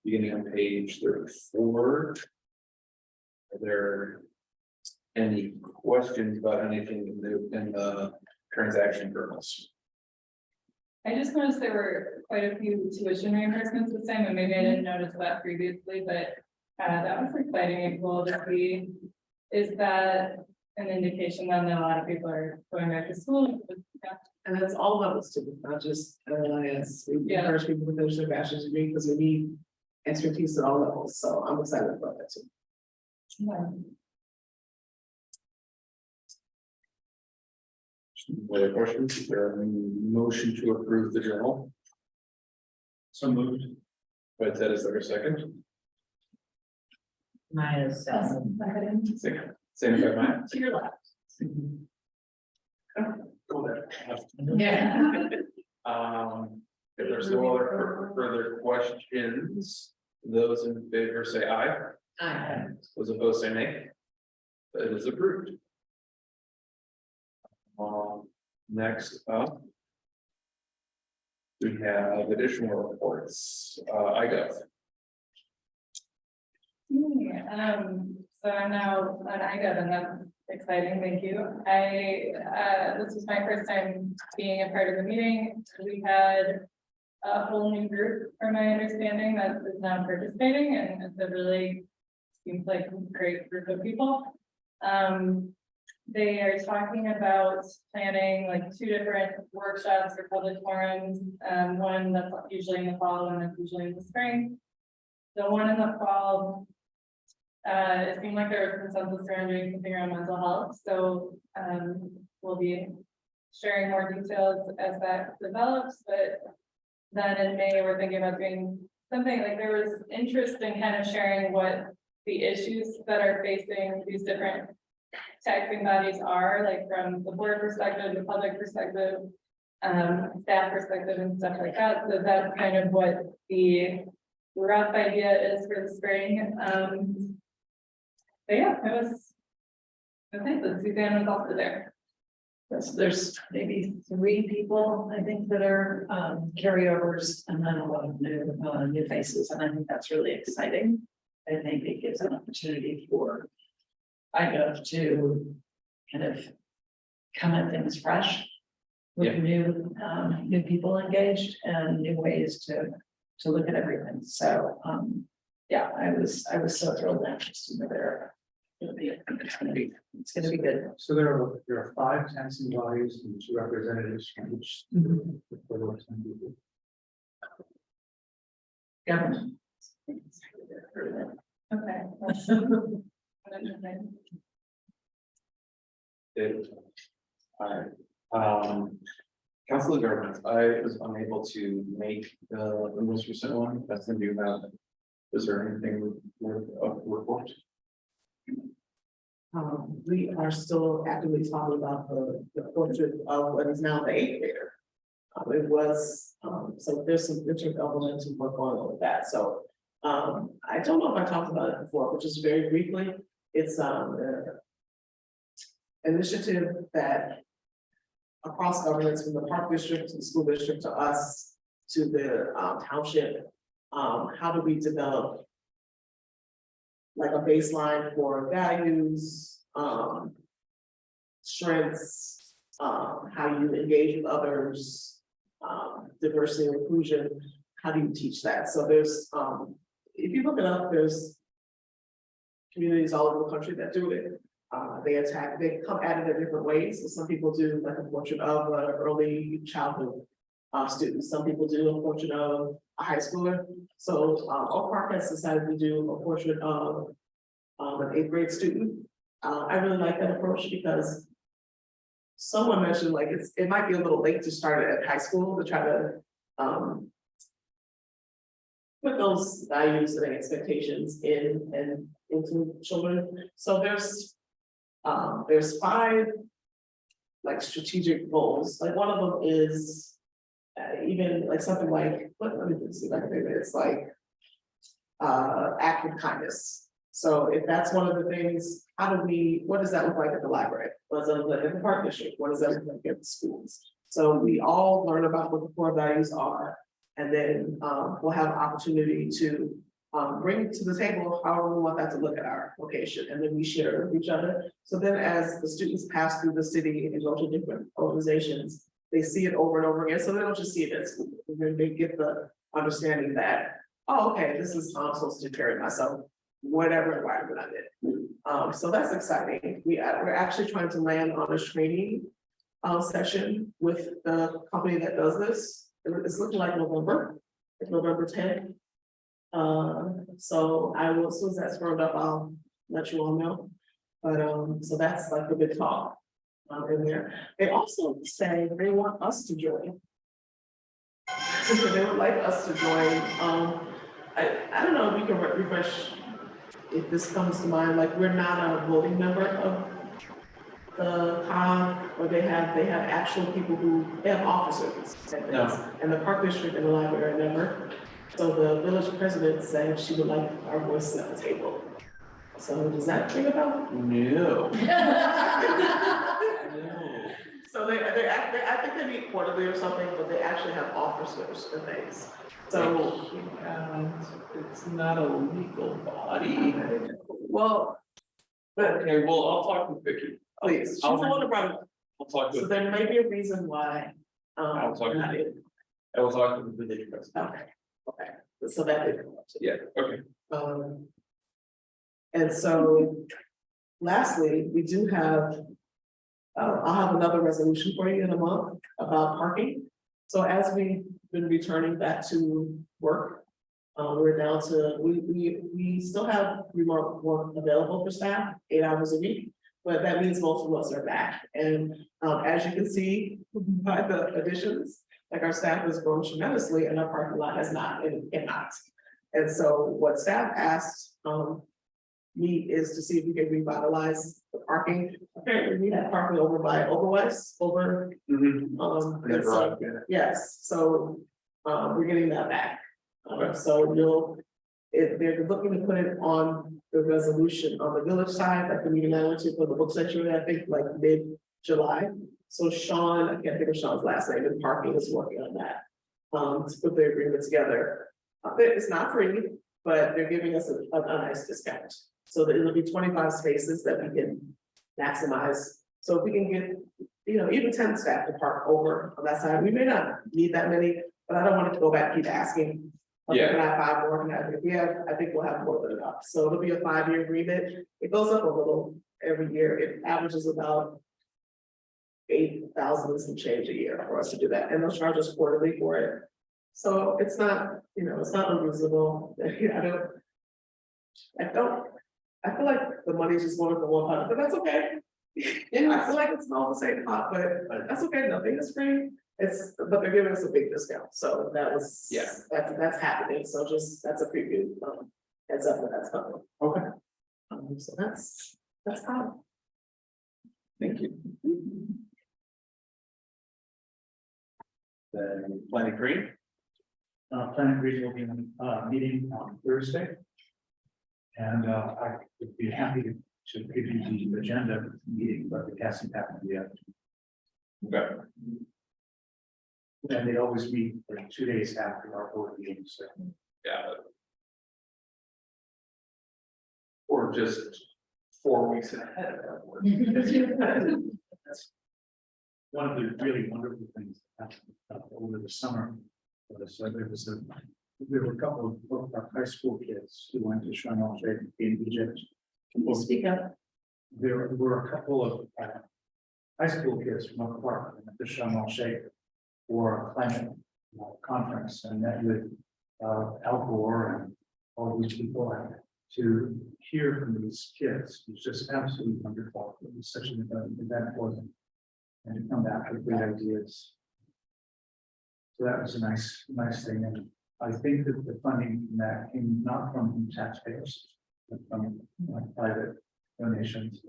Beginning on page 34. Are there any questions about anything in the transaction journals? I just noticed there were quite a few tuition reimbursements this time, and maybe I didn't notice that previously, but that was exciting and cool to see. Is that an indication then that a lot of people are going back to school? And that's all levels too, not just LIS. We Yeah. encourage people to finish their bachelor's degree because we need expertise at all levels. So I'm excited about that too. Other questions? Is there a motion to approve the journal? So moved. But that is there a second? Minus. Second by Matt. To your left. Go there. Yeah. If there's no other further questions, those in favor say aye. Those opposed say nay. That is approved. Next up. We have additional reports, IGov. So I'm now on IGov, and that's exciting, thank you. This was my first time being a part of the meeting. We had a whole new group, from my understanding, that is now participating, and it's a really, seems like a great group of people. They are talking about planning like 2 different workshops or public forums, one that's usually in the fall and that's usually in the spring. The one in the fall, it seemed like there was consensus around doing something around mental health, so we'll be sharing more details as that develops, but then in May, we're thinking about doing something like there was interest in kind of sharing what the issues that are facing these different taxing bodies are, like from the board perspective, the public perspective, staff perspective and stuff like that. So that's kind of what the rough idea is for the spring. But yeah, I think that Suzanne was also there. There's maybe 3 people, I think, that are carryovers and then a lot of new faces, and I think that's really exciting. I think it gives an opportunity for IGov to kind of come at things fresh with new people engaged and new ways to look at everything. So yeah, I was so thrilled and anxious to be there. It's gonna be good. So there are 5 taxing bodies and 2 representatives from each. Government. Okay. Council of Governments, I was unable to make the most recent one, that's gonna be about. Is there anything worth of report? We are still actively talking about the portrait of what is now the 8th grader. It was, so there's some intergovernmental work going on with that, so. I don't know if I talked about it before, but just very briefly, it's an initiative that across governments, from the park district to the school district to us, to the township, how do we develop like a baseline for values, strengths, how you engage with others, diversity and inclusion, how do you teach that? So there's, if you look it up, there's communities all over the country that do it. They come at it in different ways. So some people do like a portrait of an early childhood student. Some people do a portrait of a high schooler. So Oak Park has decided to do a portrait of an eighth grade student. I really like that approach because someone mentioned like it might be a little late to start it at high school to try to put those values and expectations in and into children. So there's 5 like strategic goals. Like one of them is even like something like, let me see if I can think of it. It's like act with kindness. So if that's one of the things, what does that look like at the library? What does that look like at the park district? What does that look like at the schools? So we all learn about what the core values are. And then we'll have an opportunity to bring to the table how we want that to look at our location. And then we share with each other. So then as the students pass through the city and go to different organizations, they see it over and over again. So they don't just see it at school. Then they get the understanding that, oh, okay, this is how I'm supposed to carry myself, whatever environment I'm in. So that's exciting. We're actually trying to land on a training session with the company that does this. It's looking like November 10th. So I will, as soon as that's firmed up, I'll let you all know. But so that's like the big talk in there. They also say they want us to join. They would like us to join. I don't know if we can refresh if this comes to mind, like we're not a voting member of the COG, or they have actual people they have officers and things. No. And the park district and the library are member. So the village president said she would like our voices at the table. So does that ring a bell? No. So I think they meet quarterly or something, but they actually have officers and things. So It's not a legal body. well, but Okay, well, I'll talk with Vicky. please, she's the one that brought it up. I'll talk So with, there may be a reason why. I'll talk not with, it. I will talk with the village president. Okay, so that did come up too. Yeah, okay. And so lastly, we do have, I'll have another resolution for you in a month about parking. So as we've been returning back to work, we're down to, we still have remote work available for staff, 8 hours a week. But that means most of us are back. And as you can see by the additions, like our staff has grown tremendously and our parking lot has not and cannot. And so what staff asked me is to see if we can revitalize the parking. Apparently we have parking over by Overwest, and so, yes, so we're getting that back. So they're looking to put it on the resolution on the village side, like the meeting I went to for the book sanctuary, I think like mid-July. So Sean, I can't think of Sean's last name, and parking is working on that. To put the agreement together. It's not free, but they're giving us a nice discount. So that it'll be 25 spaces that we can maximize. So if we can get, even 10 staff to park over on that side, we may not need that many, but I don't want it to go back, keep asking. Okay, Yeah. can I have 5 more? Can I have, I think we'll have more than enough. So it'll be a 5-year agreement. It goes up a little every year. It averages about 8,000 and some change a year for us to do that. And they'll charge us quarterly for it. So it's not, it's not unreasonable. I feel like the money's just going to one pot, but that's okay. I feel like it's all the same pot, but that's okay. Nothing is free. But they're giving us a big discount. So that was, Yeah. that's happening. So that's a preview. Heads up that that's coming. Okay. So that's how. Thank you. Then planning green. Planning Green will be meeting on Thursday. And I would be happy to give you the agenda of the meeting, but it hasn't happened yet. Okay. And they always meet like 2 days after our board meeting, so. Yeah. Or just 4 weeks ahead of our work. That's one of the really wonderful things that happened over the summer. There were a couple of high school kids who went to Sharm el Sheikh in Egypt. Can you speak up? There were a couple of high school kids from Oak Park who went to Sharm el Sheikh for a climate conference and met with Al Gore and all these people. And to hear from these kids. It was just absolutely wonderful. It was such an event for them. And to come back with great ideas. So that was a nice thing. And I think that the funding from that came not from taxpayers, but from private donations.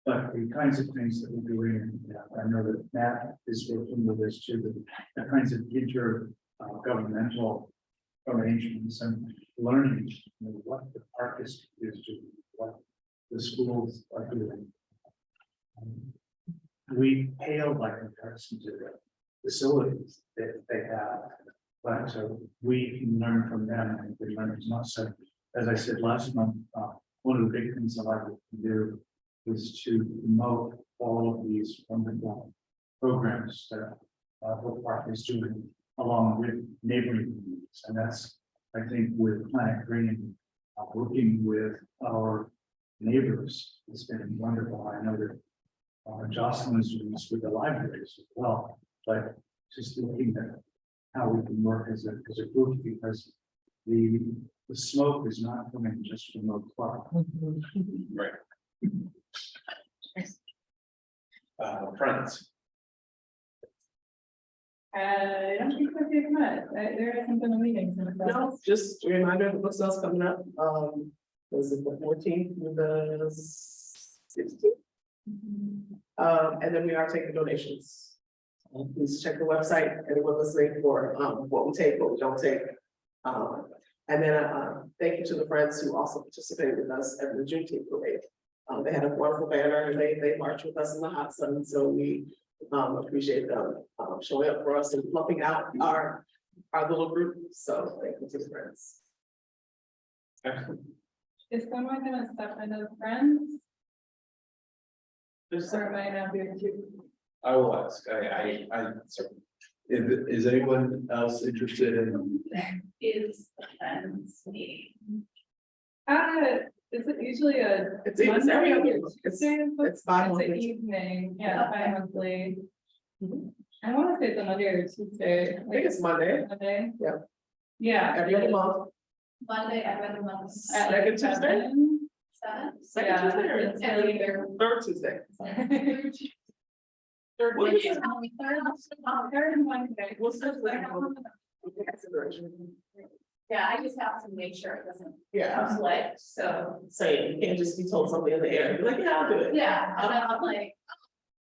But the kinds of things that we're doing, I know that Matt is working with us too, the kinds of intergovernmental arrangements and learning, what the park is doing, what the schools are doing. We pale by comparison to the facilities that they have, but we can learn from them and we learn as much. So, as I said last month, one of the big things that I would do is to promote all of these wonderful programs that Hope Park is doing along with neighboring communities. And that's, I think, with Planet Green, working with our neighbors, it's been wonderful. I know that Jocelyn is doing this with the libraries as well, but just looking at how we can work as a group, because the smoke is not coming just from the club. Right. Friends. I don't think we're doing much. There hasn't been a meeting since. No, just a reminder of the book sales coming up, was it the 14th through the 16th? And then we are taking donations. Please check the website, anyone listening, for what we take, what we don't take. And then thank you to the friends who also participated with us at the Juneteenth parade. They had a wonderful banner and they marched with us in the hot sun, so we appreciate them showing up for us and helping out our little group. So thank you to the friends. Excellent. Is someone gonna step into the friends? Or am I not here too? I will ask. Sorry. Is anyone else interested in? Is the friends meeting. Is it usually a? It's every other, it's Tuesday? it's It's bi-monthly. an evening, yeah, bi-monthly. I wanna say it's a Monday or Tuesday. I think it's Monday, Monday. Yeah. Yeah. every other month, Monday, every month. At Second like Tuesday? 7. Seven. second Tuesday or It's either- third Tuesday. Third What is it? Third Monday. What's the- Yeah, I just have to make sure it doesn't Yeah, conflict, so. saying, you can't just be told something in the air, be like, yeah, I'll do it. Yeah, and then I'm like,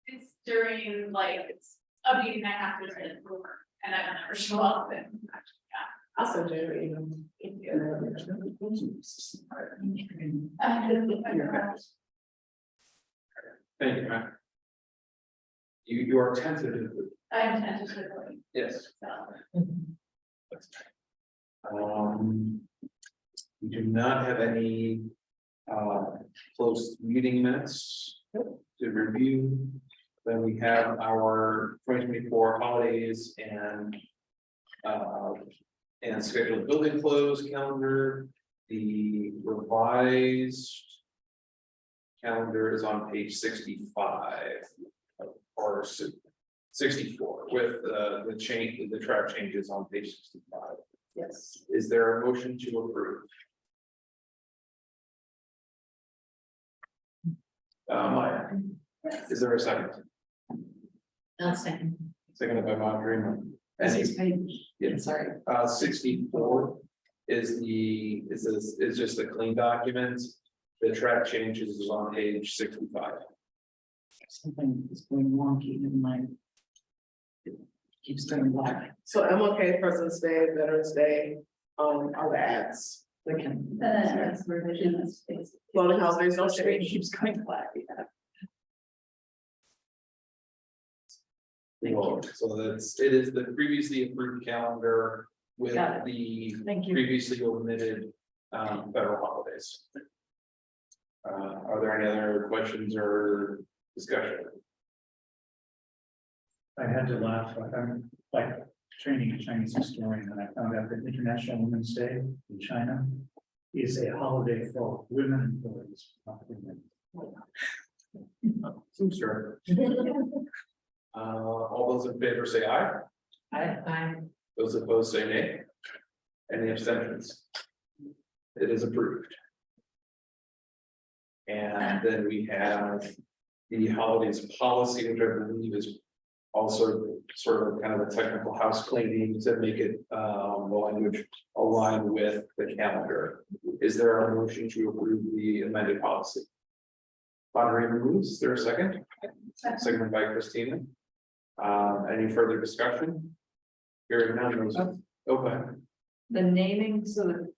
it's during like, it's a meeting I have to attend for work, and I don't ever show up and. I'll send you an email. Thank you, Matt. You are tentative. I intend to really, Yes. so. We do not have any closed meeting minutes to review. Then we have our 2024 holidays and scheduled building close calendar. The revised calendar is on page 65 or 64 with the change, the track changes on page 65. Yes. Is there a motion to approve? Maya, is there a second? I'll second. Seconded by Marjorie. This Any- is page, Yeah. sorry. 64 is just the clean document. The track changes is on page 65. Something is going wonky in my. It keeps going black. So MLK, President's Day, Veterans Day, are the ads. Okay. That's revision, that's basically. Floating holidays don't It change. keeps going black, yeah. Well, so it is the previously approved calendar with Got it. the Thank you. previously omitted federal holidays. Are there any other questions or discussion? I had to laugh, I'm like training a Chinese historian, and I found out that International Women's Day in China is a holiday for women employees, not women. Sure. All those in favor say aye. I, Those opposed say nay. Any abstentions? It is approved. And then we have the holidays policy, which I believe is also sort of kind of a technical house cleaning to make it, the language align with the calendar. Is there a motion to approve the amended policy? Moderator moves, is there a second? Seconded by Christina. Any further discussion? Hearing none, those, okay. The naming, so that,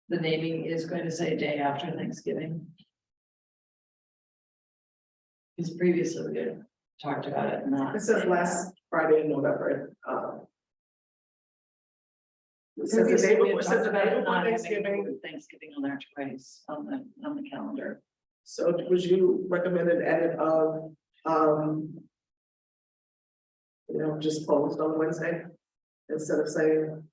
the naming is going to say day after Thanksgiving. Because previously we had talked about it, not. It says last Friday in November. It says the Previously, day we before, had it says talked the about day it before not having Thanksgiving. Thanksgiving on there twice on the calendar. So would you recommend an edit of, just closed on Wednesday? Instead of saying,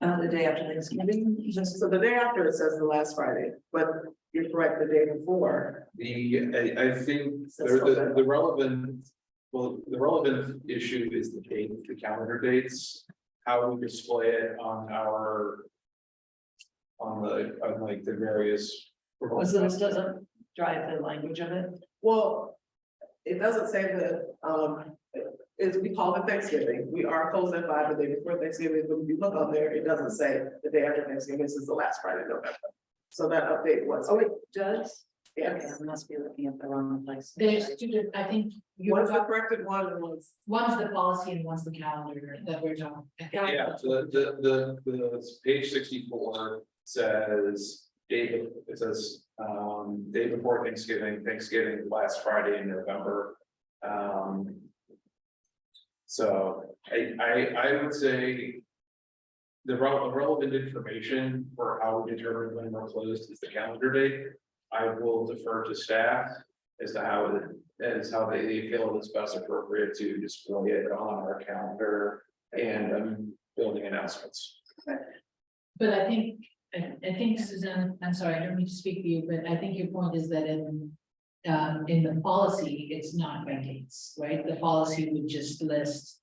The day after Thanksgiving, just so the day after it says the last Friday, but you're correct, the day before. I think the relevant, well, the relevant issue is the date, the calendar dates, how we display it on our. On like the various. so this doesn't drive the language of it. Well, it doesn't say that, is we call it Thanksgiving, we are closed at 5 the day before Thanksgiving, but if you look on there, it doesn't say the day after Thanksgiving, this is the last Friday in November. So that update was. Oh, it does? Okay, Yes, I must be looking at the wrong place. There's two, I think you one's the got, corrected one and one's the policy and one's the calendar that we're talking. Yeah, so the page 64 says, it says, day before Thanksgiving, last Friday in November. So I would say. The relevant information for how we determine when we're closed is the calendar date. I will defer to staff as to how they feel it's best appropriate to display it on our calendar and building announcements. But I think Suzanne, I'm sorry, I don't mean to speak for you, but I think your point is that in the policy, it's not by dates, right? The policy would just list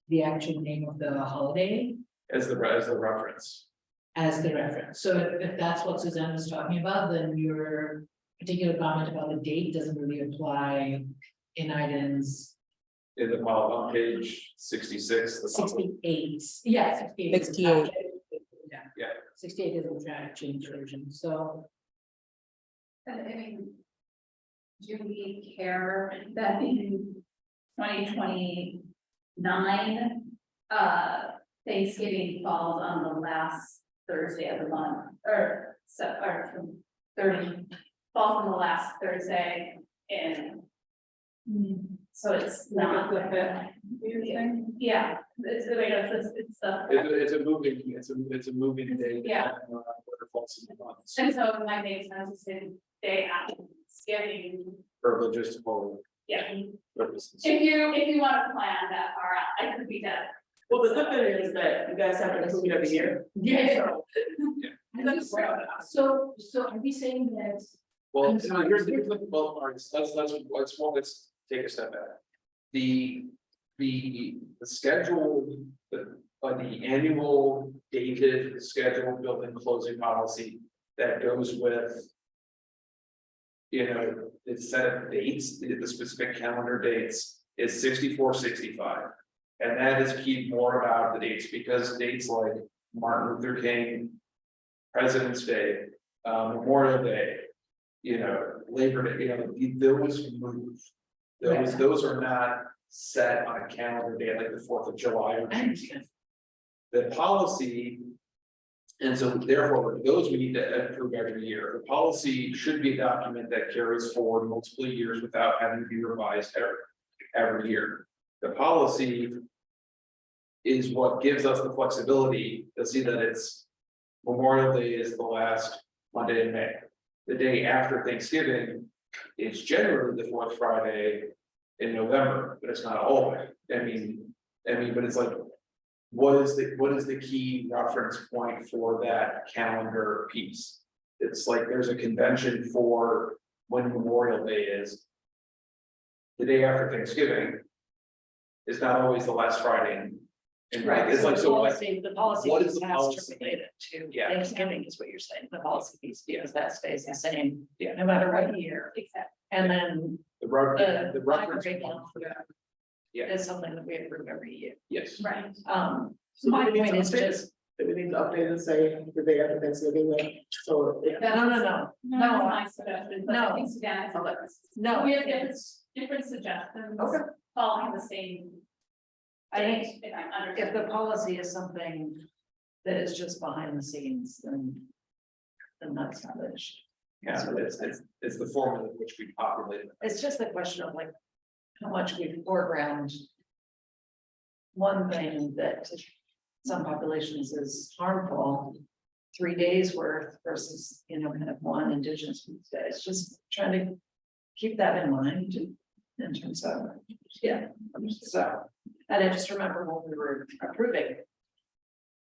the actual name of the holiday As the reference. as the reference. So if that's what Suzanne was talking about, then your particular comment about the date doesn't really apply in items In the on page 66. the policy. 68. Yeah, 68. 68. Yeah. Yeah. 68 isn't track change version, so. I mean, do we care that in 2029, Thanksgiving falls on the last Thursday of the month, or 30, falls on the last Thursday in. So it's not the fifth, yeah, it's the way it's the. It's a moving day. Yeah. Where it falls in the months. And so it might make sense to say day after Thanksgiving, For logistical yeah. purposes. If you want to plan that far out, I could be done. well, the good thing is that you guys have to approve it every year. Yeah. So are we saying that? Well, I'm sorry. here's the, well, all right, let's take a step back. The schedule, the annual dated scheduled building closing policy that goes with. The set of dates, the specific calendar dates is 6465. And that is key more about the dates, because dates like Martin Luther King, President's Day, Memorial Day, Labor Day, those move. Those are not set on a calendar day like the 4th of July. or I understand. The policy. And so therefore, those we need to approve every year. The policy should be a document that carries forward multiple years without having to be revised every year. The policy is what gives us the flexibility to see that it's Memorial Day is the last Monday in May. The day after Thanksgiving is generally the 4th Friday in November, but it's not always. I mean, but it's like, what is the key reference point for that calendar piece? It's like there's a convention for when Memorial Day is. The day after Thanksgiving is not always the last Friday And like, it's like, so what, The policy what is has the to policy? relate it to Yeah. Thanksgiving is what you're saying, the policy piece, because that stays the same. Yeah. No matter what year, Exactly. and then the the reference. library calendar Yeah, is something that we approve every year. yes. Right. So My do we need point to is update just, Do we need to update and say the day after Thanksgiving, so. No, no, my suggestion, but I think Sudan is. no. We have different suggestions. Okay. Following the same. I think date, if I'm if the understanding. policy is something that is just behind the scenes, then that's not an issue. Yeah, so it's the formula in which we populated. It's just the question of like, how much we foreground. One thing that to some populations is harmful, 3 days worth versus, kind of one Indigenous Foods Day. It's just trying to keep that in mind in terms of, yeah. So, and I just remember when we were approving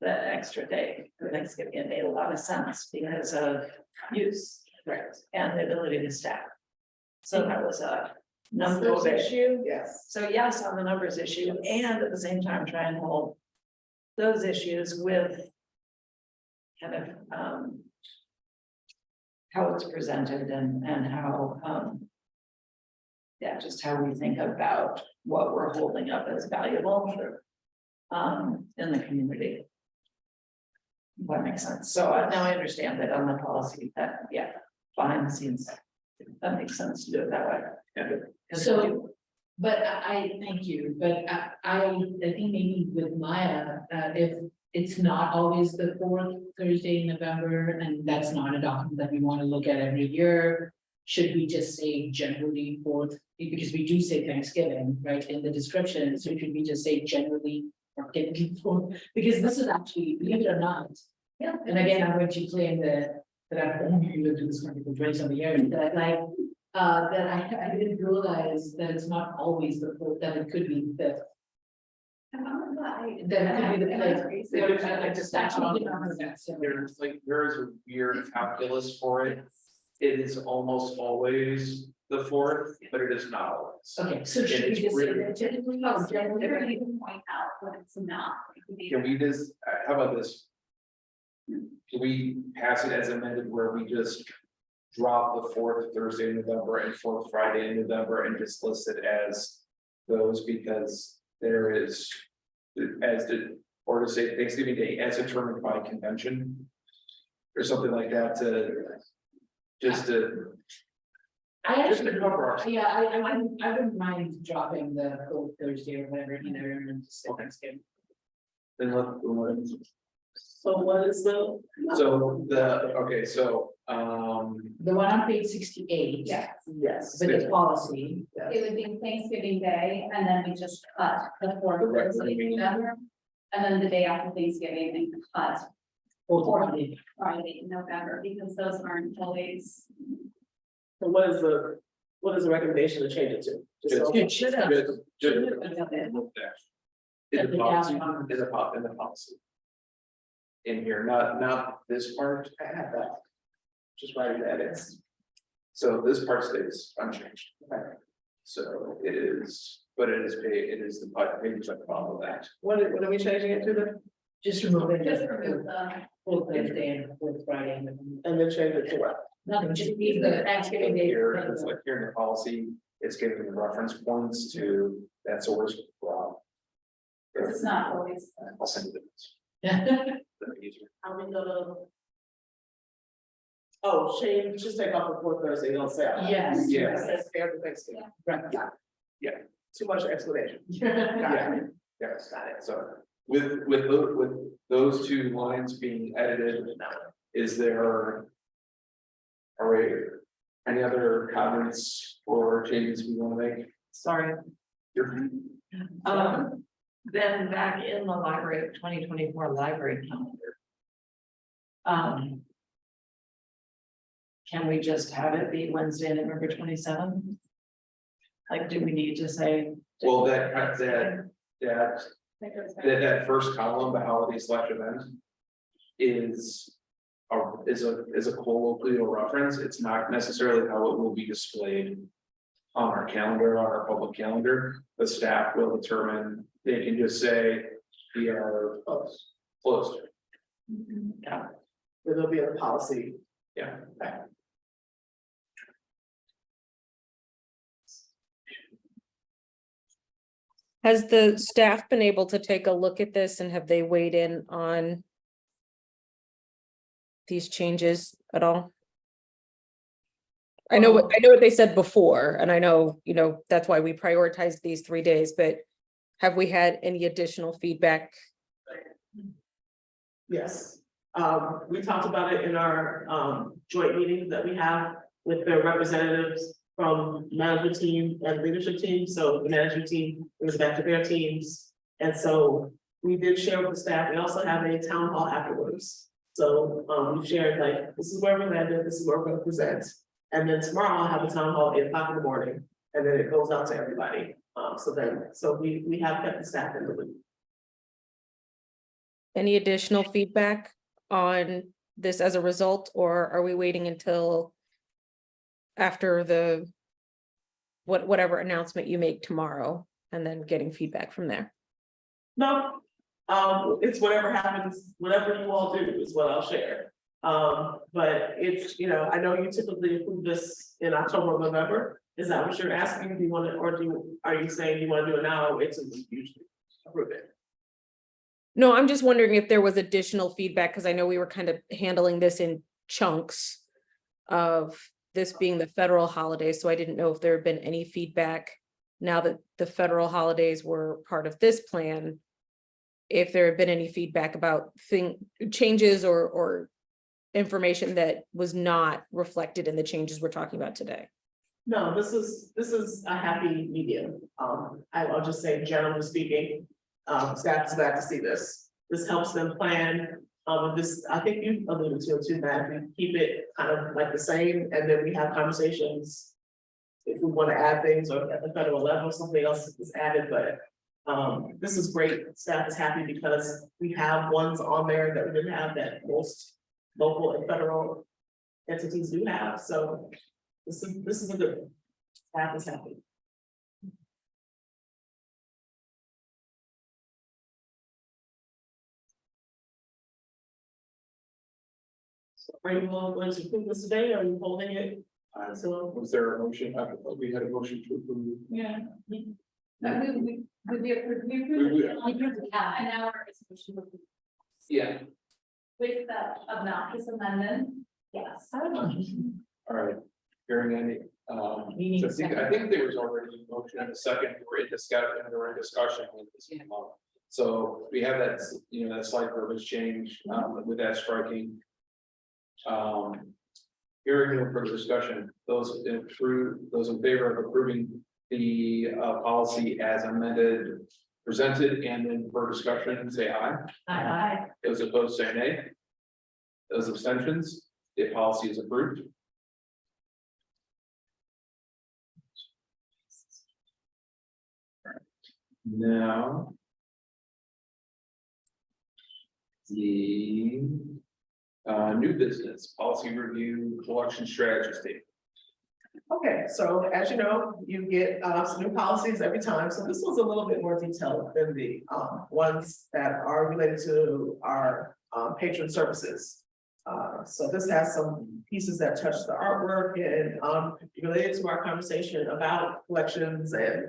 the extra day for Thanksgiving, it made a lot of sense because of use. Right. And the ability to staff. So that was a numbers issue. Yes. So yes, on the numbers issue, and at the same time, try and hold those issues with kind of how it's presented and how yeah, just how we think about what we're holding up as valuable in the community. That makes sense. So now I understand that on the policy that, yeah, behind the scenes, that makes sense to do it that way. Yeah. So, but I thank you, but I think maybe with Maya, if it's not always the fourth Thursday in November, and that's not a document that we want to look at every year. Should we just say generally fourth, because we do say Thanksgiving, right, in the description, so should we just say generally or typically fourth? Because this is actually, believe it or not. Yeah. And again, I'm going to claim that I've only lived in this country for 20-something years, that like, that I didn't realize that it's not always the fourth, that it could be the. That it could be the place. I just actually didn't know that, so. There's a weird calculus for it. It is almost always the fourth, but it is not always. Okay, so should we It's just say really- that typically? Oh, or so we're generally? gonna even point out what it's not. It could be- Can we just, how about this? Can we pass it as amended where we just drop the fourth Thursday in November and fourth Friday in November and just list it as those because there is, as the, or to say Thanksgiving Day as determined by convention or something like that to just to I just to actually, cover our. yeah, I wouldn't mind dropping the fourth Thursday or whatever either, and then just say Thanksgiving. Then So what is the? so okay, so The one on page 68. Yes, Yes. With the policy. it would be Thanksgiving Day, and then we just cut the fourth The rest of Thursday the in meeting. November. And then the day after Thanksgiving, and cut Fourth Fourth. Friday. Friday in November, because those aren't always. So what is the recommendation to change it to? Just so- It should have. just Should have been up there. in the policy, in the policy. In here, not this part, I have that. Just writing that in. so this part stays unchanged. So it is, but it is paid, it is the papers that follow that. What are we changing it to then? Just remove it. Just remove the. Fourth Thursday and fourth Friday. And then change it to what? Nothing, just leave the Thanksgiving day. Here, it's like here in the policy, it's giving the reference points to that source. It's not always. I'll send you Yeah. the. How we gonna? Oh, change, just take off the fourth Thursday, don't say. Yes. Yeah. It says fair to Thanksgiving. Right. Too much explanation. Yeah. Yes, got it. So with those two lines being edited, is there? Are we, any other comments or changes we want to make? Sorry. You're- Then back in the library of 2024 library calendar. Can we just have it be Wednesday, November 27th? Like, do we need to say? Well, that first column, the holiday slash event. Is a colloquial reference. It's not necessarily how it will be displayed. On our calendar, on our public calendar, the staff will determine, they can just say, we are closed. Yeah. It'll be a policy. Yeah. Has the staff been able to take a look at this and have they weighed in on these changes at all? I know what they said before, and I know, that's why we prioritized these 3 days, but have we had any additional feedback? Yes, we talked about it in our joint meetings that we have with the representatives from management team and leadership team. So the management team goes back to their teams. And so we did share with the staff. We also have a town hall afterwards. So we shared like, this is where we landed, this is where we're gonna present. And then tomorrow I'll have a town hall at 8 o'clock in the morning, and then it goes out to everybody. So we have kept the staff in the loop. Any additional feedback on this as a result, or are we waiting until after the whatever announcement you make tomorrow and then getting feedback from there? No, it's whatever happens, whatever you all do is what I'll share. But it's, I know you typically approve this in October or November. Is that what you're asking? Do you want it, or are you saying you want to do it now or wait till we usually approve it? No, I'm just wondering if there was additional feedback, because I know we were kind of handling this in chunks of this being the federal holidays, so I didn't know if there had been any feedback now that the federal holidays were part of this plan, if there had been any feedback about changes or information that was not reflected in the changes we're talking about today. No, this is a happy medium. I'll just say, generally speaking, staff is glad to see this. This helps them plan. This, I think you alluded to it too, Matt. We keep it kind of like the same, and then we have conversations if we want to add things, or at the federal level, something else is added. But this is great. Staff is happy because we have ones on there that we didn't have that most local and federal entities do have. So this is a good one. Staff is happy. So are you all going to approve this today, or are you holding it? So Was there a motion? I thought we had a motion to approve. Yeah. We approved an hour resolution Yeah. with the obnoxious amendment, yes. All right, hearing any, Meaning so I think there was already a motion in a second, we're in discussion with this. So we have that, that slight verbiage change, with that striking. Hearing no further discussion, those in favor of approving the policy as amended, presented, and then for discussion, say aye. Aye. Those opposed, say nay. Those abstentions, the policy is approved. Now. The new business policy review collection strategy statement. okay, so as you know, you get some new policies every time. So this was a little bit more detailed than the ones that are related to our patron services. So this has some pieces that touch the artwork and related to our conversation about collections and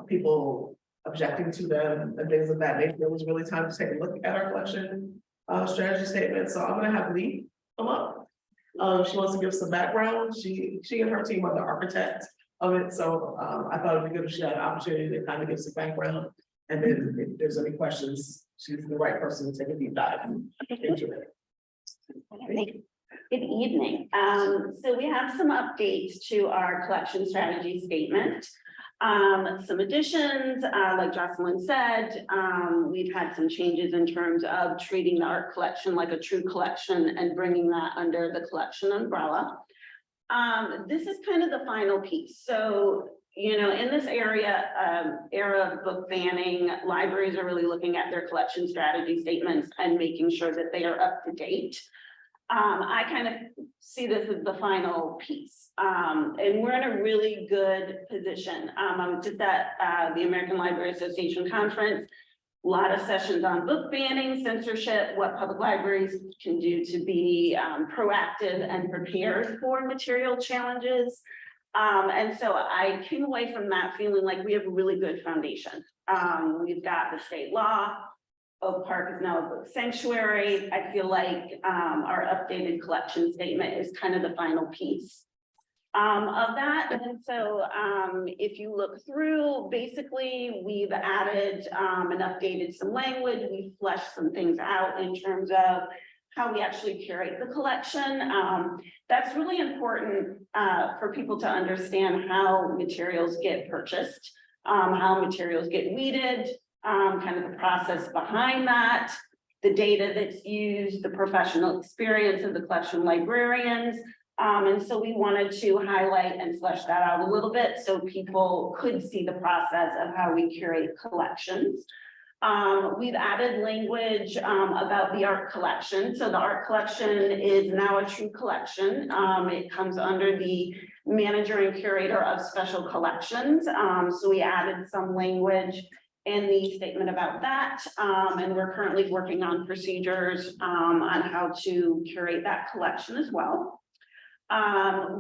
people objecting to them and things of that nature. It was really time to take a look at our collection strategy statement. So I'm gonna have Lee come up. She wants to give some background. She and her team are the architect of it. So I thought it'd be good if she had an opportunity to kind of give some background. And then if there's any questions, she's the right person to take a deep dive into it. Good evening. So we have some updates to our collection strategy statement. Some additions, like Jocelyn said, we've had some changes in terms of treating the art collection like a true collection and bringing that under the collection umbrella. This is kind of the final piece. So, in this era of book banning, libraries are really looking at their collection strategy statements and making sure that they are up to date. I kind of see this as the final piece, and we're in a really good position. I was just at the American Library Association conference, lot of sessions on book banning, censorship, what public libraries can do to be proactive and prepared for material challenges. And so I came away from that feeling like we have a really good foundation. We've got the state law. Oak Park is now a book sanctuary. I feel like our updated collection statement is kind of the final piece of that. And so if you look through, basically we've added and updated some language. We've fleshed some things out in terms of how we actually curate the collection. That's really important for people to understand how materials get purchased, how materials get weeded, kind of the process behind that, the data that's used, the professional experience of the collection librarians. And so we wanted to highlight and flesh that out a little bit so people could see the process of how we curate collections. We've added language about the art collection. So the art collection is now a true collection. It comes under the manager and curator of special collections. So we added some language in the statement about that. And we're currently working on procedures on how to curate that collection as well.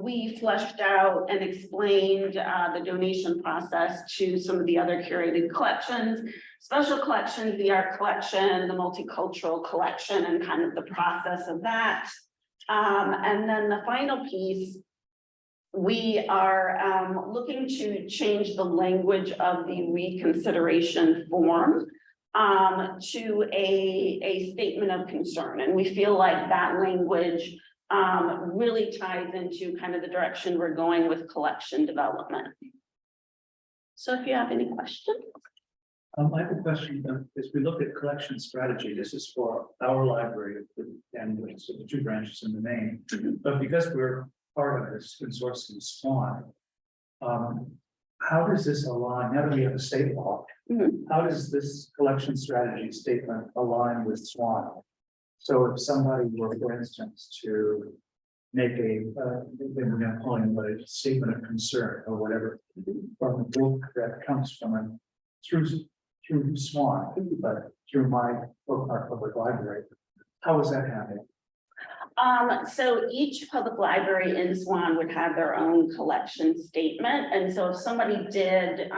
We fleshed out and explained the donation process to some of the other curated collections, special collections, the art collection, the multicultural collection, and kind of the process of that. And then the final piece, we are looking to change the language of the reconsideration form to a statement of concern. And we feel like that language really ties into kind of the direction we're going with collection development. So if you have any questions. I have a question, as we look at collection strategy, this is for our library and so the 2 branches in the main, but because we're part of this consortium SWAN, how does this align? Now that we have a state law, how does this collection strategy statement align with SWAN? So if somebody were, for instance, to make we're not calling it a statement of concern or whatever, from a book that comes from through SWAN, but through my Oak Park Public Library, how is that happening? So each public library in SWAN would have their own collection statement. And so if somebody did,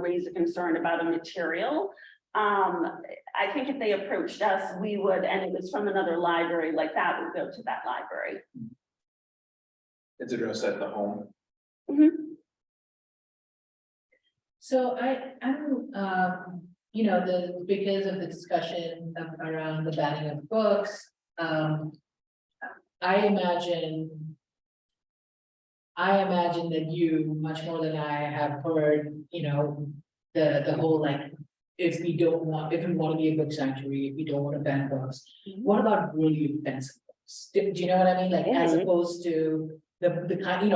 raise a concern about a material, I think if they approached us, we would, and it was from another library, like that would go to that library. It's addressed at the home. So I'm, because of the discussion around the banning of books, I imagine that you, much more than I have heard, the whole like, if we want to be a book sanctuary, if we don't want to ban books, what about really offensive books? Do you know what I mean? Like, as opposed to the kind,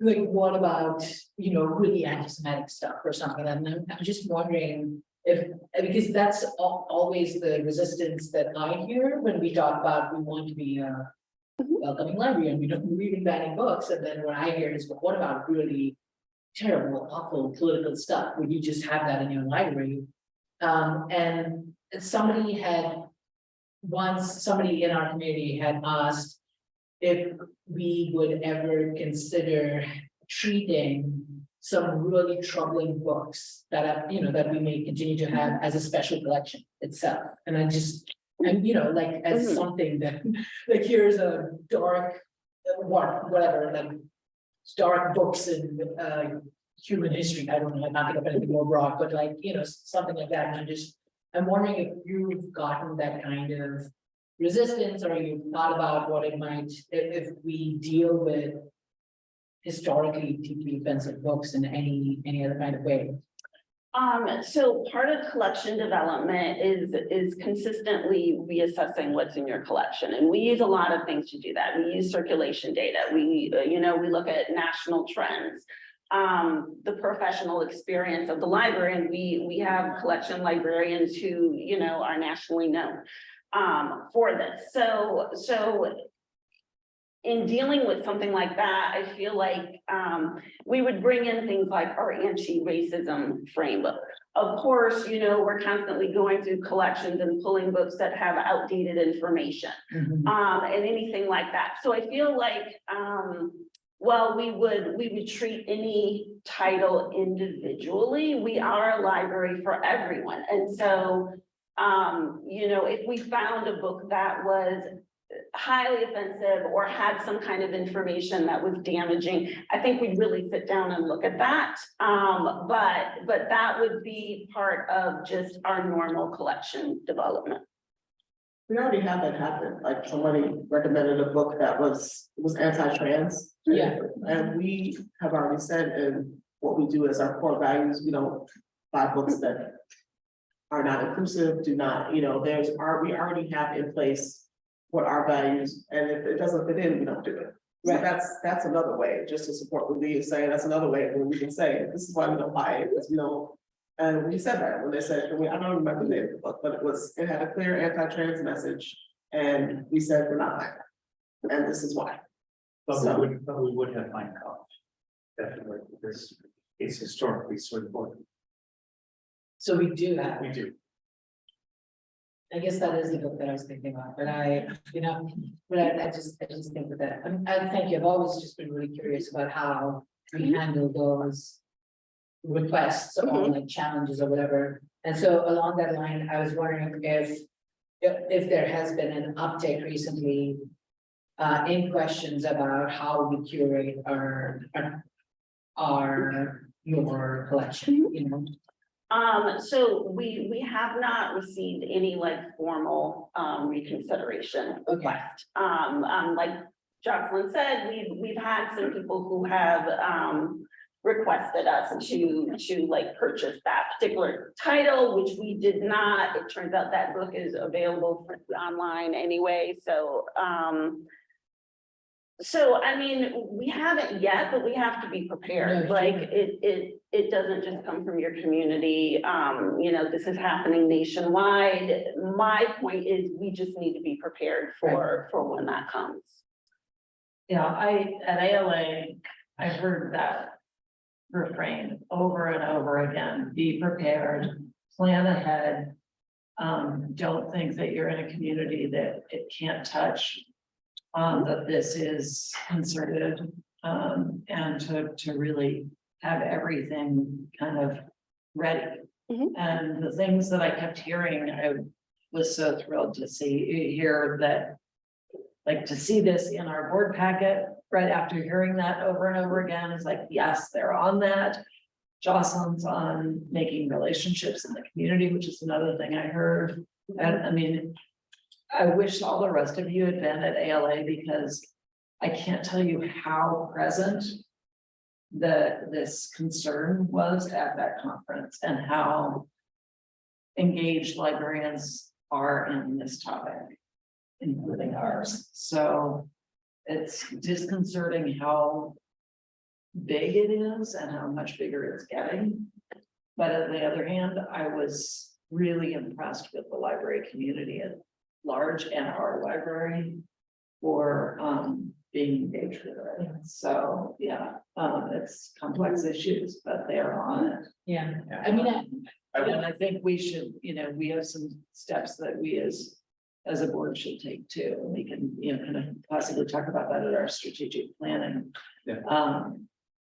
like what about, really anti-Semitic stuff or something? And I'm just wondering because that's always the resistance that I hear when we talk about we want to be a welcoming library and we don't believe in banning books. And then what I hear is, but what about really terrible, awful political stuff? Would you just have that in your library? And somebody in our community had asked if we would ever consider treating some really troubling books that are, that we may continue to have as a special collection itself. And like as something that, like, here's a dark, whatever, like dark books in human history. I don't know, I'm not gonna put anything more broad, but like, something like that. And I'm wondering if you've gotten that kind of resistance, or you've thought about what it might, if we deal with historically deeply offensive books in any other kind of way. So part of collection development is consistently reassessing what's in your collection. And we use a lot of things to do that. We use circulation data. We look at national trends, the professional experience of the library. And we have collection librarians who, are nationally known for this. So in dealing with something like that, I feel like we would bring in things like our anti-racism framework, of course, you know, we're constantly going through collections and pulling books that have outdated information. Mhm. And anything like that. So I feel like, well, we would treat any title individually. We are a library for everyone. And so, you know, if we found a book that was highly offensive or had some kind of information that was damaging, I think we'd really sit down and look at that. But that would be part of just our normal collection development. We already have that happen, like somebody recommended a book that was anti-trans. Yeah. And we have already said in what we do as our core values, we don't buy books that are not inclusive, do not, you know, we already have in place what our values, and if it doesn't fit in, we don't do it. So Right. that's another way, just to support what Lee is saying, that's another way where we can say, this is why we don't buy it, because we don't. And we said that when they said, I don't remember the name of the book, but it had a clear anti-trans message, and we said we're not buying it. And this is why. But we would have fine copies. Definitely, because it's historically so important. So we do that. We do. I guess that is the book that I was thinking of, but I just think of that. I thank you. I've always just been really curious about how we handle those requests or like challenges or whatever. And so along that line, I was wondering if there has been an update recently in questions about how we curate your collection, you know? So we have not received any like formal reconsideration request. Like Jocelyn said, we've had some people who have requested us to like purchase that particular title, which we did not. It turns out that book is available online anyway, so I mean, we haven't yet, but we have to be prepared. No, Like sure. it doesn't just come from your community. You know, this is happening nationwide. My point is we just need to be prepared for when that comes. Yeah, at ALA, I heard that refrain over and over again, be prepared, plan ahead. Don't think that you're in a community that it can't touch. That this is concerted, and to really have everything kind of ready. And the things that I kept hearing, I was so thrilled to hear that, like, to see this in our board packet, right after hearing that over and over again, is like, yes, they're on that. Jocelyn's on making relationships in the community, which is another thing I heard. And I mean, I wish all the rest of you had been at ALA, because I can't tell you how present this concern was at that conference and how engaged librarians are in this topic, including ours. So it's disconcerting how big it is and how much bigger it's getting. But on the other hand, I was really impressed with the library community at large and our library for being engaged with it. So yeah, it's complex issues, but they're on it. Yeah, I mean, I think we should, you know, we have some steps that we as a board should take too. And we can, you know, kind of possibly talk about that at our strategic planning. Yeah.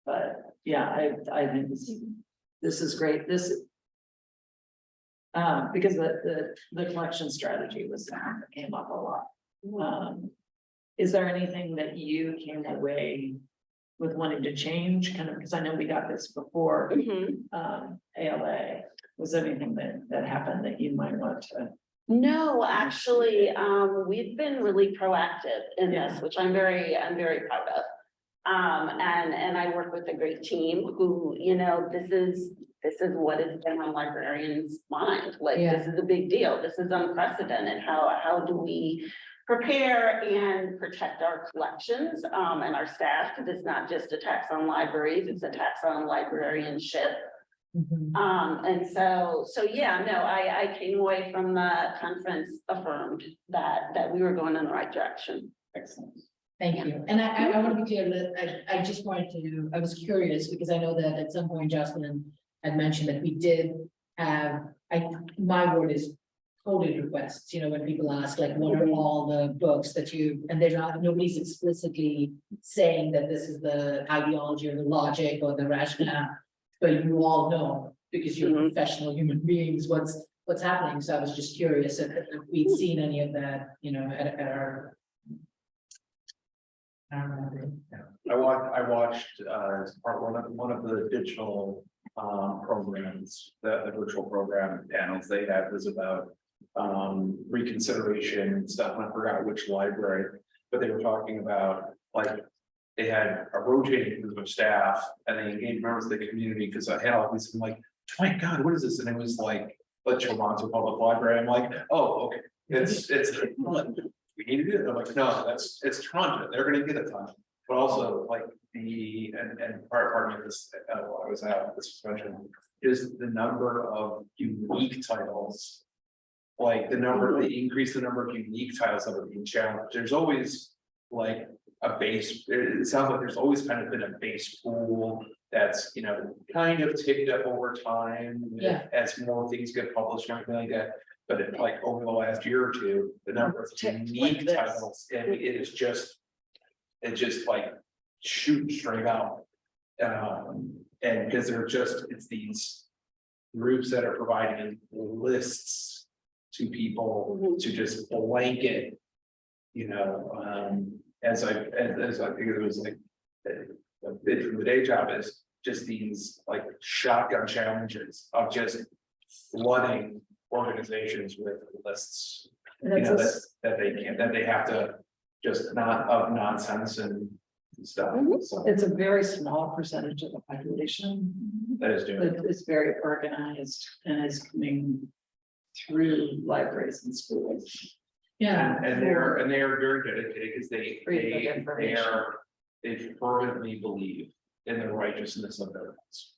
But yeah, I think this is great. Because the collection strategy was something that came up a lot. Is there anything that you came away with wanting to change? Kind of, because I know we got this before ALA. Was there anything that happened that you might want to? No, actually, we've been really proactive in this, which I'm very proud of. And I work with a great team who, you know, this is what has been on librarians' mind. Like, this is a big deal. This is unprecedented. How do we prepare and protect our collections and our staff? Because it's not just a tax on libraries, it's a tax on librarianship. And so yeah, no, I came away from the conference affirmed that we were going in the right direction. Excellent. Thank you. And I want to be clear that I just wanted to, I was curious because I know that at some point Jocelyn had mentioned that we did my word is coded requests, you know, when people ask like, what are all the books that you, and they're not, nobody's explicitly saying that this is the ideology or the logic or the rationale. But you all know, because you're professional human beings, what's happening, so I was just curious if we'd seen any of that, you know, at our. I don't know. I watched, as part one of the digital, programs, the virtual program panels they had was about, reconsideration and stuff, and I forgot which library, but they were talking about, like, they had a rotating group of staff, and they engaged members of the community, because I had all these, I'm like, my God, what is this? And it was like, Toronto Public Library, I'm like, oh, okay, it's, we need to do it, they're like, no, it's Toronto, they're gonna get a ton. But also, like, and part of this, I was at this mentioned, is the number of unique titles. Like the increase the number of unique titles that are being challenged, there's always like a base, it sounds like there's always kind of been a base pool. That's, you know, kind of ticked up over time. Yeah. As more things get published and everything like that, but it, like over the last year or two, the number of unique titles, and it is just. It just like shoot straight out. And because they're just, it's these groups that are providing lists to people to just blanket, you know, as I think it was like, a bit from the day job is just these like shotgun challenges of just flooding organizations with lists. You know, that they have to just not of nonsense and stuff. So It's a very small percentage of the population that is doing. that is very organized and is coming through libraries and schools. Yeah. And they are very dedicated because Free of information. they fervently believe in the righteousness of their rights.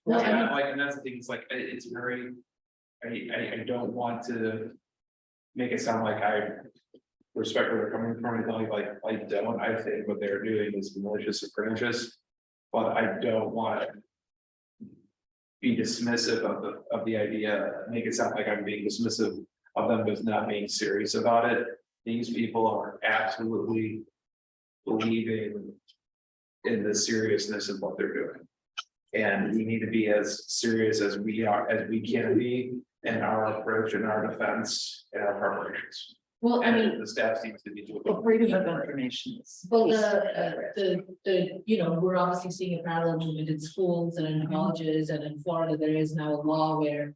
Well, I mean, Like, and that's the thing, it's like, it's very, I don't want to make it sound like I respect where they're coming from, like, I don't, I think what they're doing is malicious and pernicious, but I don't want to be dismissive of the idea, make it sound like I'm being dismissive of them as not being serious about it. These people are absolutely believing in the seriousness of what they're doing. And we need to be as serious as we can be in our approach and our defense and our preparations. well, I mean, And the staff seems to be doing. Well, freedom of information is. well, you know, we're obviously seeing a parallel movement in schools and in colleges, and in Florida, there is now a law where.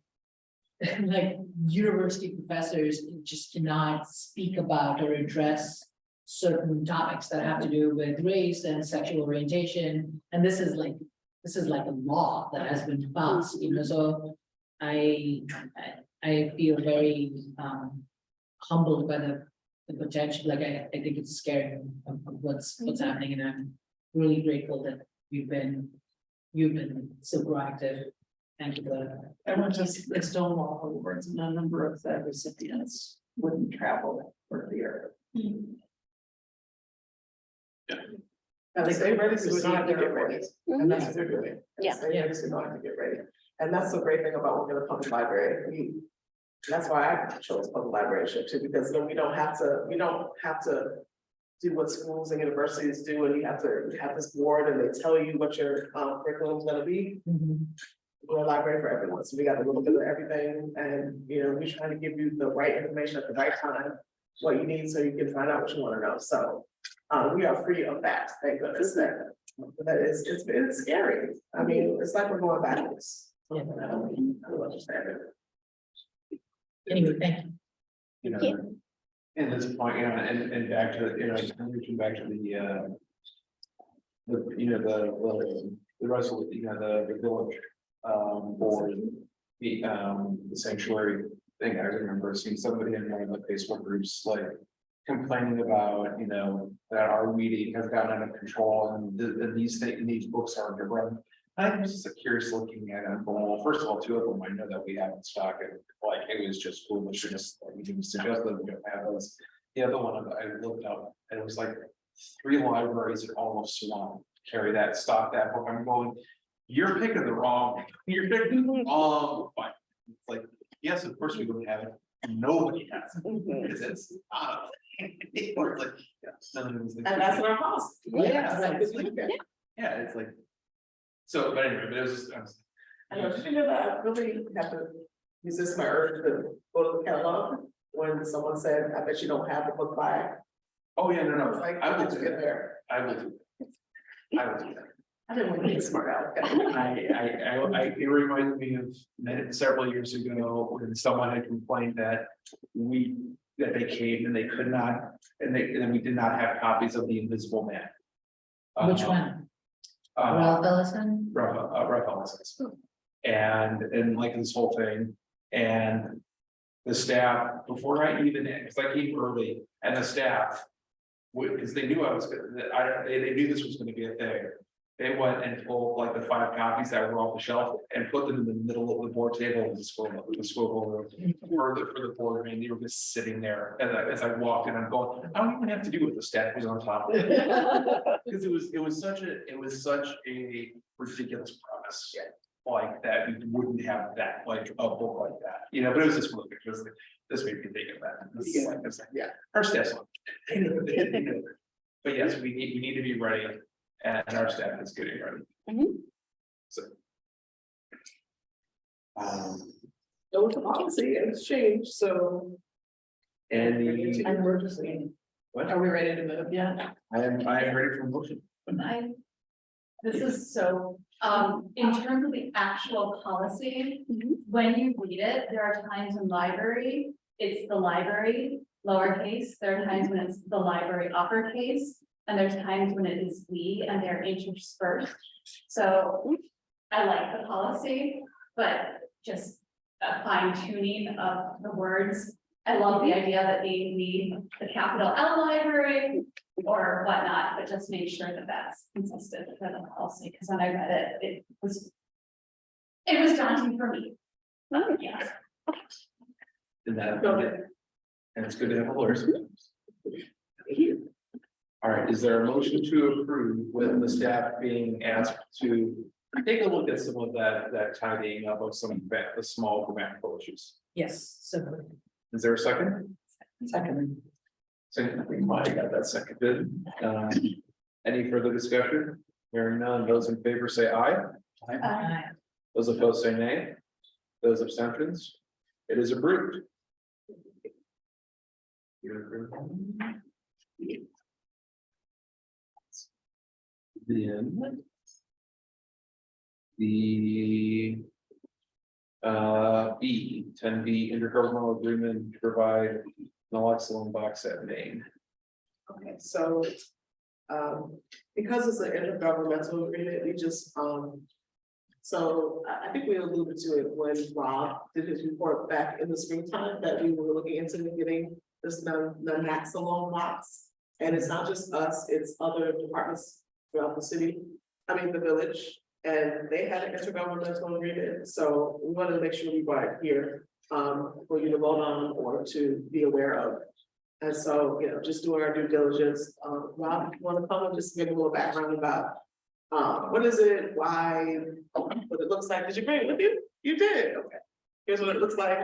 Like university professors just cannot speak about or address certain topics that have to do with race and sexual orientation, and this is like a law that has been passed, you know, so I feel very humbled by the potential, like I think it's scary of what's happening, and I'm really grateful that you've been so proactive. Thank you for that. I went to the Stonewall Awards and a number of the recipients wouldn't travel for the year. And stay ready, so we don't have to get ready, and that's what they're doing. Yeah. Stay ready, so we don't have to get ready, and that's the great thing about working in a public library, that's why I chose public librarianship too, because then we don't have to do what schools and universities do, and you have this board, and they tell you what your curriculum is gonna be. We're a library for everyone, so we got a little bit of everything, and, you know, we're trying to give you the right information at the right time, what you need, so you can find out what you wanna know, so. We are free of that, thank goodness, that is, it's scary, I mean, it's like we're going backwards. I don't understand it. Anyway, thank you. You know, and this point, you know, and back to, you know, reaching back to the you know, the resolution, you know, the village, for the sanctuary thing. I remember seeing somebody in one of the Facebook groups, like, complaining about, you know, that our reading has gotten out of control, and these books aren't run. I'm just curious looking at it, well, first of all, two of them I know that we have in stock, and like, it was just foolishness, like, we didn't suggest that we don't have those. The other one I looked up, and it was like 3 libraries in all of Swan carry that, stock that book, I'm going, you're picking the wrong one, It's like, yes, of course we don't have it, nobody has it, Mhm. because it's, or it's like, none of these things. And that's in our policy. Yeah. Right, it's like that. Yeah, it's like. So, but anyway, but it was just, I know, did you know that I really have to resist my urge to go to the catalog when someone said, I bet you don't have the book by. oh, yeah, no, I was no, like, I will get do that, there. I will do that. I will do that. I didn't want to be a smart aleck. It reminded me of several years ago when someone had complained that they came and they could not, and we did not have copies of The Invisible Man. Which one? Uh, Ralph Ellison? Rough Ellison's. And like this whole thing, and the staff, before I even, because I came early, and the staff. Because they knew I was gonna, they knew this was gonna be a thing. They went and pulled like the 5 copies that were off the shelf and put them in the middle of the board table of the school room. For the board, and they were just sitting there, and as I walked in, I'm going, I don't even have to do what the staff was on top of it. Because it was such a ridiculous premise. Like that, we wouldn't have that, like a book like that, you know, but it was just one of the pictures, like, this made me think of that. It's like, yeah, our staff's on. They know. But yes, we need to be ready, and our staff is getting ready. Mhm. So. It was a policy and it's changed, so. And Emergency. what? Are we ready to move yet? I am ready for motion. This is so, in terms of the actual policy, Mhm. when you read it, there are times in library, it's the library lowercase, there are times when it's the library uppercase, and there's times when it is we and they're interspersed. So I like the policy, but just a fine tuning of the words. I love the idea that they need the capital L library or whatnot, but just make sure that that's consistent with the policy, because when I read it, it was daunting for me. Yeah. And that, and it's good to have a lawyer. All right, is there a motion to approve with the staff being asked to take a look at some of that tidying up of some of the small grammatical issues? Yes, so. Is there a second? Second. Second, I think Monty got that seconded. Any further discussion? Hearing none, those in favor say aye. Those opposed say nay. Those abstentions, it is approved. Then. The. B, 10B intergovernmental agreement to provide naloxone box at Maine. Okay, so, because it's an intergovernmental agreement, we just, so I think we alluded to it when Rob did his report back in the springtime, that we were looking into getting this naloxone box. And it's not just us, it's other departments throughout the city, the village. And they had an intergovernmental agreement, so we wanted to make sure we brought it here, for you to vote on or to be aware of. And so, just doing our due diligence, Rob, you want to come and just give a little background about, what is it, why, what it looks like? Did you bring it with you? You did, okay. Here's what it looks like.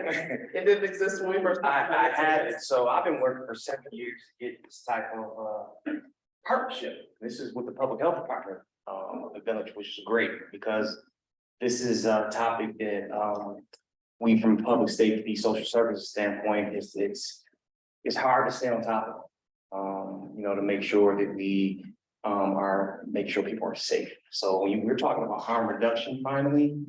It didn't exist when we first. I had it, so I've been working for 7 years to get this type of partnership. This is with the public health department of the village, which is great because this is a topic that we from public safety, social services standpoint, it's hard to stay on top of, to make sure that we make sure people are safe. So when we're talking about harm reduction finally,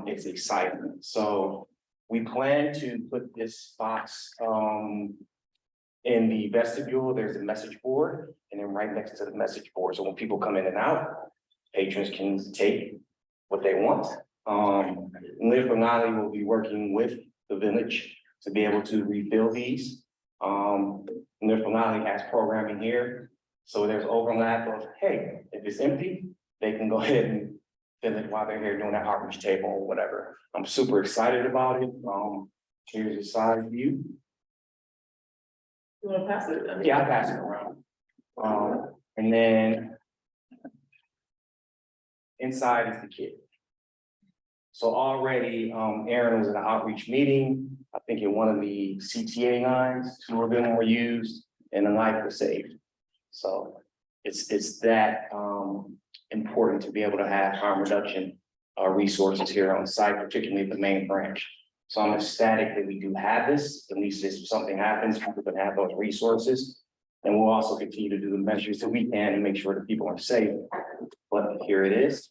it's exciting. So we plan to put this box in the vestibule. There's a message board, and then right next to the message board. So when people come in and out, patrons can take what they want. Liv Benali will be working with the village to be able to refill these. Liv Benali has programming here. So there's overlap of, hey, if it's empty, they can go ahead and fill it while they're here doing that outreach table or whatever. I'm super excited about it. Here's a side view. You wanna pass it? Yeah, I'll pass it around. And then inside is the kit. So already, Aaron was at an outreach meeting, I think in one of the CTA lines, 2 of them were used and a life was saved. So it's that, important to be able to have harm reduction, resources here on site, particularly the main branch. So I'm ecstatic that we do have this, at least if something happens, people can have those resources. And we'll also continue to do the measures that we can to make sure that people are safe. But here it is.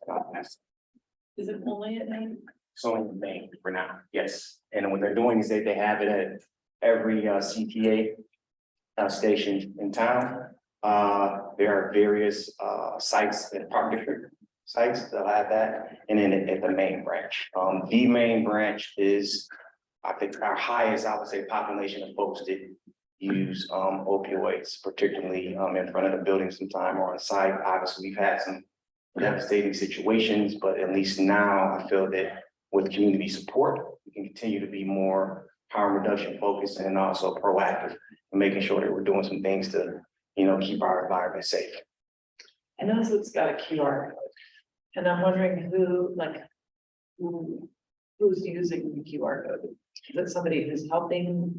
Is it only at night? It's only the main for now, yes. And what they're doing is they have it at every CTA station in town. There are various sites and partnership sites that have that, and then at the main branch. The main branch is, I think, our highest, I would say, population of folks that use opioids, particularly in front of the building sometime or on site. Obviously, we've had some devastating situations, but at least now I feel that with community support, we can continue to be more harm reduction focused and also proactive in making sure that we're doing some things to, keep our environment safe. I notice it's got a QR code. And I'm wondering who's using the QR code? Is it somebody who's helping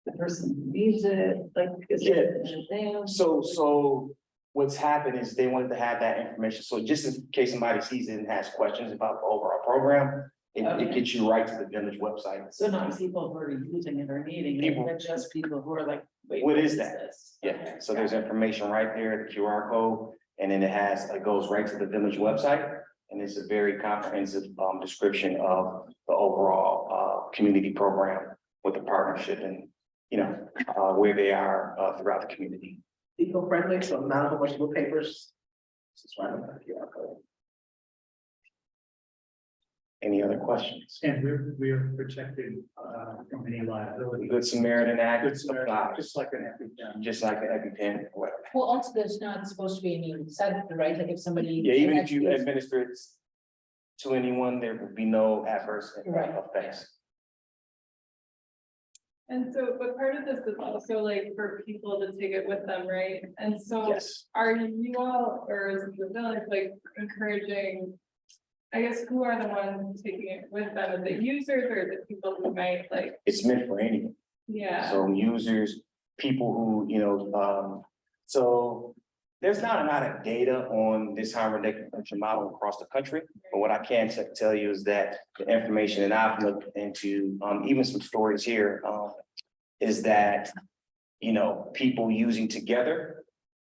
the person who needs it? Like, is it? So what's happened is they wanted to have that information. So just in case somebody sees it and has questions about the overall program, it gets you right to the village website. So not people who are using it or needing it, but just people who are like, wait. What is that? this? Yeah, Okay. so there's information right there, the QR code, and then it goes right to the village website. And it's a very comprehensive description of the overall community program with the partnership and, where they are throughout the community. Eco-friendly, so not a whole bunch of papers. This is why I don't have QR code. Any other questions? And we're protected from any liability. Good Samaritan Act, Good Samaritan, applies, just like an EpiPen. just like the EpiPen, or whatever. Well, also, there's not supposed to be any side effect, right? Like if somebody. Yeah, even if you actually- administer it to anyone, there will be no adverse Right. effects. And so, but part of this is also like for people to take it with them, right? And so Yes. are you all, or is the village like encouraging? I guess who are the ones taking it with them? Is it users or is it people who might like, It's meant for anyone. yeah, So users, people who, so there's not a lot of data on this harm reduction model across the country. But what I can tell you is that the information that I've looked into, even some stories here, is that, people using together,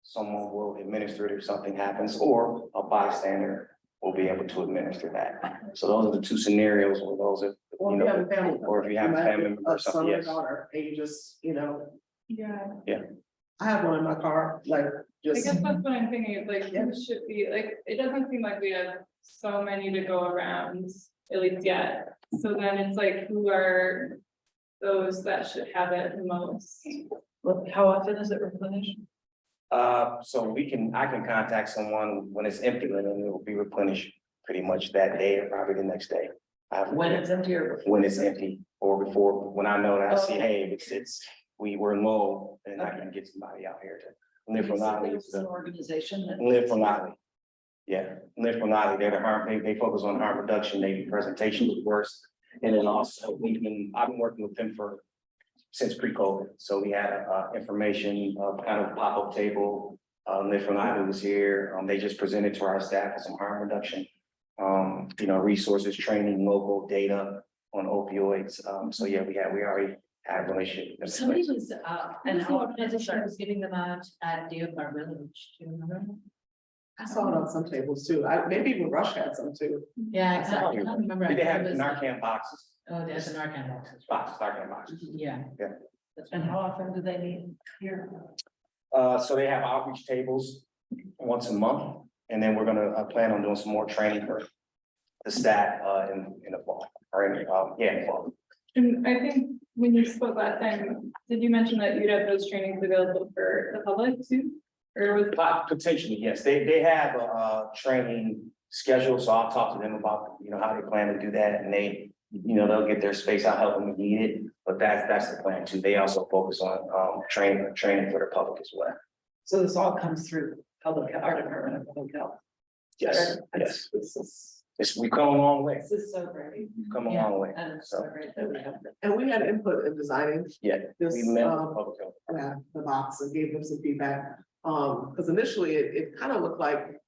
someone will administer it if something happens, or a bystander will be able to administer that. So those are the two scenarios where those are, Or if you have a family. or if you have a family member or A son something, or yes. daughter, and you just, yeah. I have one in my car, like, I just. guess that's what I'm thinking, is like, Yeah. who should be, like, it doesn't seem like we have so many to go around, at least yet. So then it's like, who are those that should have it the most? Well, how often is it replenished? So I can contact someone when it's empty, and then it will be replenished pretty much that day or probably the next day. When it's empty or before? When it's empty, or before, when I know that I see, hey, we were low, and I can get somebody out here to live from Lally. It's an organization that. Live from Lally. Yeah, Live from Lally, they focus on harm reduction, they do presentations with worse. And then also, I've been working with them since pre-COVID, so we had information, kind of pop-up table. Live from Lally was here, they just presented to our staff some harm reduction. Resources, training, local data on opioids, so yeah, we already have a relationship. Somebody was, an organization was giving them out at DFR Village, do you remember? I saw it on some tables too. Maybe even Rush had some too. Yeah, I can't remember. They have It was- Narcan boxes, Oh, there's an Narcan boxes. Narcan boxes. Yeah. Yeah. And how often do they meet here? So they have outreach tables once a month, and then we're gonna plan on doing some more training for the staff in the fall, or in the fall. And I think when you spoke last time, did you mention that you'd have those trainings available for the public too? Or was, Potentially, yes, they have a training schedule, so I'll talk to them about, how they plan to do that, and they'll get their space, I'll help them if needed, but that's the plan too. They also focus on training for the public as well. So this all comes through our Department of Public Health. Yes, yes. This is we've come a long way, This is so great. we've come a Yeah. long way, And it's so so, great that we have. And we had input in designing yeah, this, we met with public health. the box and gave them some feedback. Because initially it kind of looked like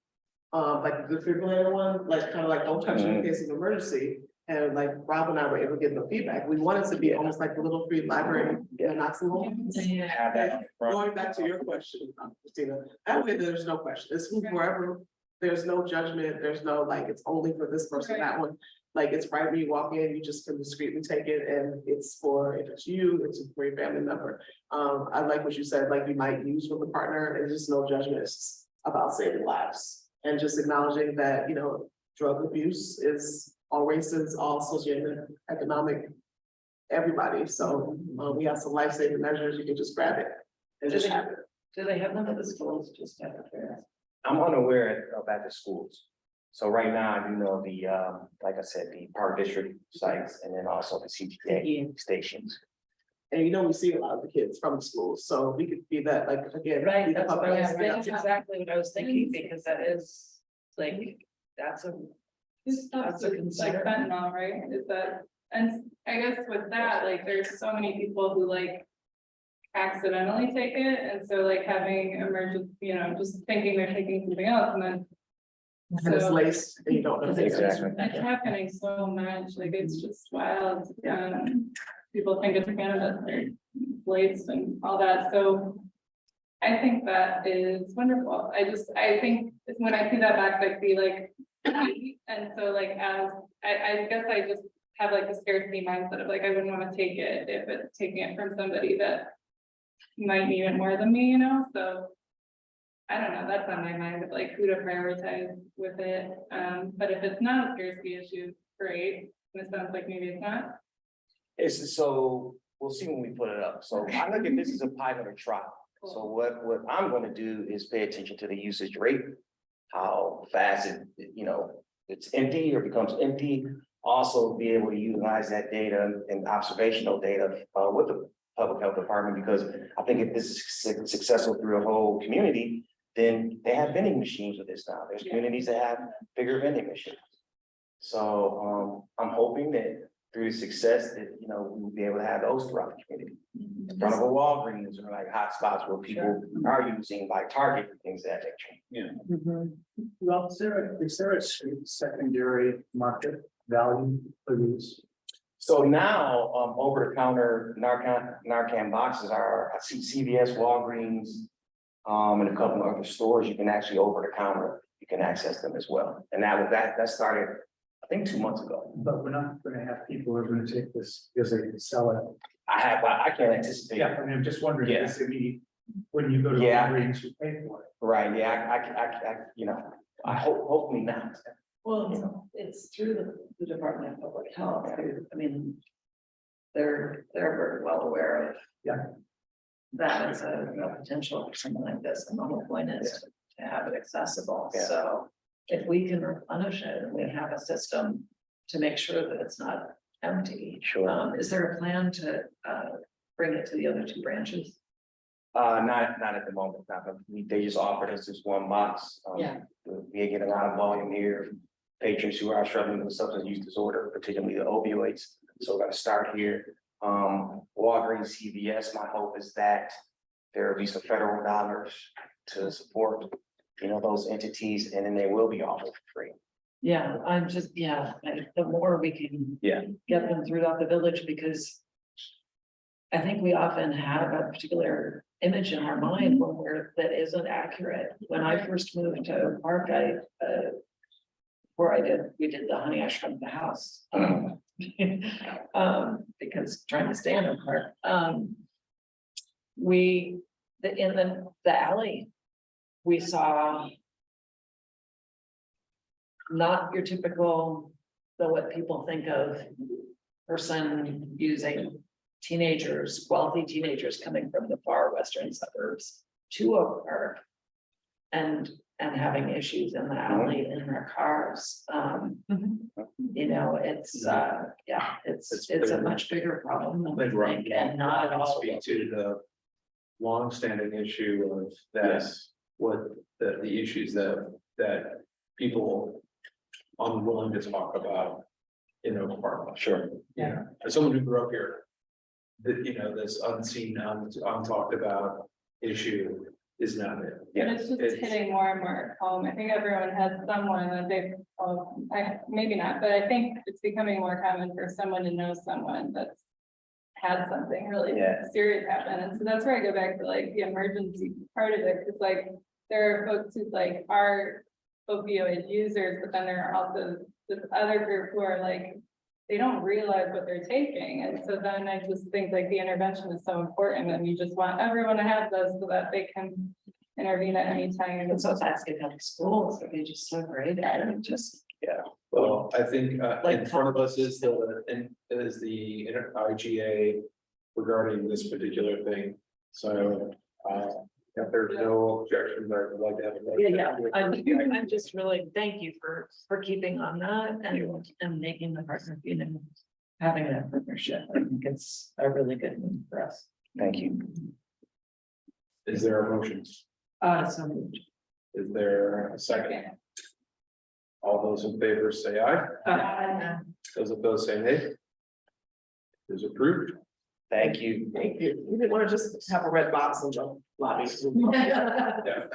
the defibrillator one, like kind of like don't touch it in case of emergency. And like Rob and I were able to give them feedback. We wanted to be almost like a little free library in Knoxville. Have that up front. Going back to your question, Christina, that way there's no question. It's wherever, there's no judgment, there's no like, it's only for this person, that one. Like, it's right when you walk in, you just can discreetly take it and it's for, if it's you, it's for your family member. I like what you said, like you might use with a partner and just no judgment, it's about saving lives. And just acknowledging that, drug abuse is all races, all socioeconomic, everybody. So we have some life-saving measures, you can just grab it and just have it. Do they have them at the schools? Just out of curiosity? I'm unaware of at the schools. So right now, I do know the, like I said, the park district sites and then also the CTA stations. And we see a lot of the kids from the schools, so we could be that, like, again. Right, be the that's what I public- was thinking, exactly what I was thinking, because that is, like, that's a. This stuff's like fentanyl, right? Is that, and I guess with that, like, there's so many people who like accidentally take it, and so like having emergent, just thinking they're taking something else, and then And it's so laced, and you don't know. Exactly. it's happening so much, like, it's just wild. People think it's cannabis, they're laced and all that, so I think that is wonderful. I think when I see that back, I see like, and so like, as, I guess I just have like a scarcity mindset of like, I wouldn't want to take it if it's taking it from somebody that might need it more than me, so. I don't know, that's on my mind, of like who to prioritize with it, but if it's not a scarcity issue, great, and it sounds like maybe it's not. So we'll see when we put it up. So I look at this as a pilot or trial. So what I'm gonna do is pay attention to the usage rate, how fast it's empty or becomes empty. Also be able to utilize that data and observational data with the public health department, because I think if this is successful through a whole community, then they have vending machines with this now. There's communities that have bigger vending machines. So I'm hoping that through success that, we will be able to have those throughout the community. In front of a Walgreens or like hotspots where people are using, like Target and things of that nature. Well, is there a secondary market value for these? So now, over the counter Narcan boxes are, I see CVS, Walgreens, and a couple of other stores, you can actually over the counter, you can access them as well. And that started, I think 2 months ago. But we're not gonna have people who are gonna take this because they can sell it. I can't anticipate. Yeah, I mean, I'm just wondering, Yeah. does it mean when you go to Yeah. Walgreens, you pay for it? Right, yeah, I hopefully not. Well, it's through the Department of Public Health, I mean. They're very well aware of. Yeah. That is a potential for something like this, and the whole point is to have it accessible, Yeah. so. If we can replenish it, and we have a system to make sure that it's not empty. Sure. Is there a plan to bring it to the other two branches? Not at the moment, they just offered us this one box. Yeah. We get a lot of volume here, patrons who are struggling with substance use disorder, particularly the opioids. So we're gonna start here. Walgreens, CVS, my hope is that there will be some federal dollars to support, those entities, and then they will be offered for free. Yeah, I'm just, the more we can. Yeah. Get them throughout the village, because. I think we often have a particular image in our mind that isn't accurate. When I first moved to Park, we did the Honey I Shrunk the House. Because trying to stay in a park, in the alley, we saw. Not your typical, what people think of, person using wealthy teenagers coming from the far western suburbs to Oak Park. And having issues in the alley in their cars. It's a much bigger problem than we think, and not at all. Speak to the longstanding issue of that, what the issues that people unwilling to talk about. Department. Sure. Yeah, as someone who grew up here. That, this unseen, untalked about issue is not it. And it's just hitting more and more at home. I think everyone has someone that they've, maybe not, but I think it's becoming more common for someone to know someone that's had something really serious happen. And so that's where I go back to like the emergency part of it. It's like, there are folks who like are opioid users, but then there are also this other group who are like, they don't realize what they're taking. And so then I just think like the intervention is so important, and you just want everyone to have those so that they can intervene at any time. And so that's good at schools, they're just so great at it, just. Well, I think in front of us is the IGA regarding this particular thing. So if there's no objections, I would like to have. I'm just really, thank you for keeping on that and making the partner, having that partnership. I think it's a really good one for us. Thank you. Is there a motion? So moved. Is there a second? All those in favor say aye. Those opposed say nay. It is approved. Thank you. Thank you. You didn't want to just have a red box and jump lobby. Yeah.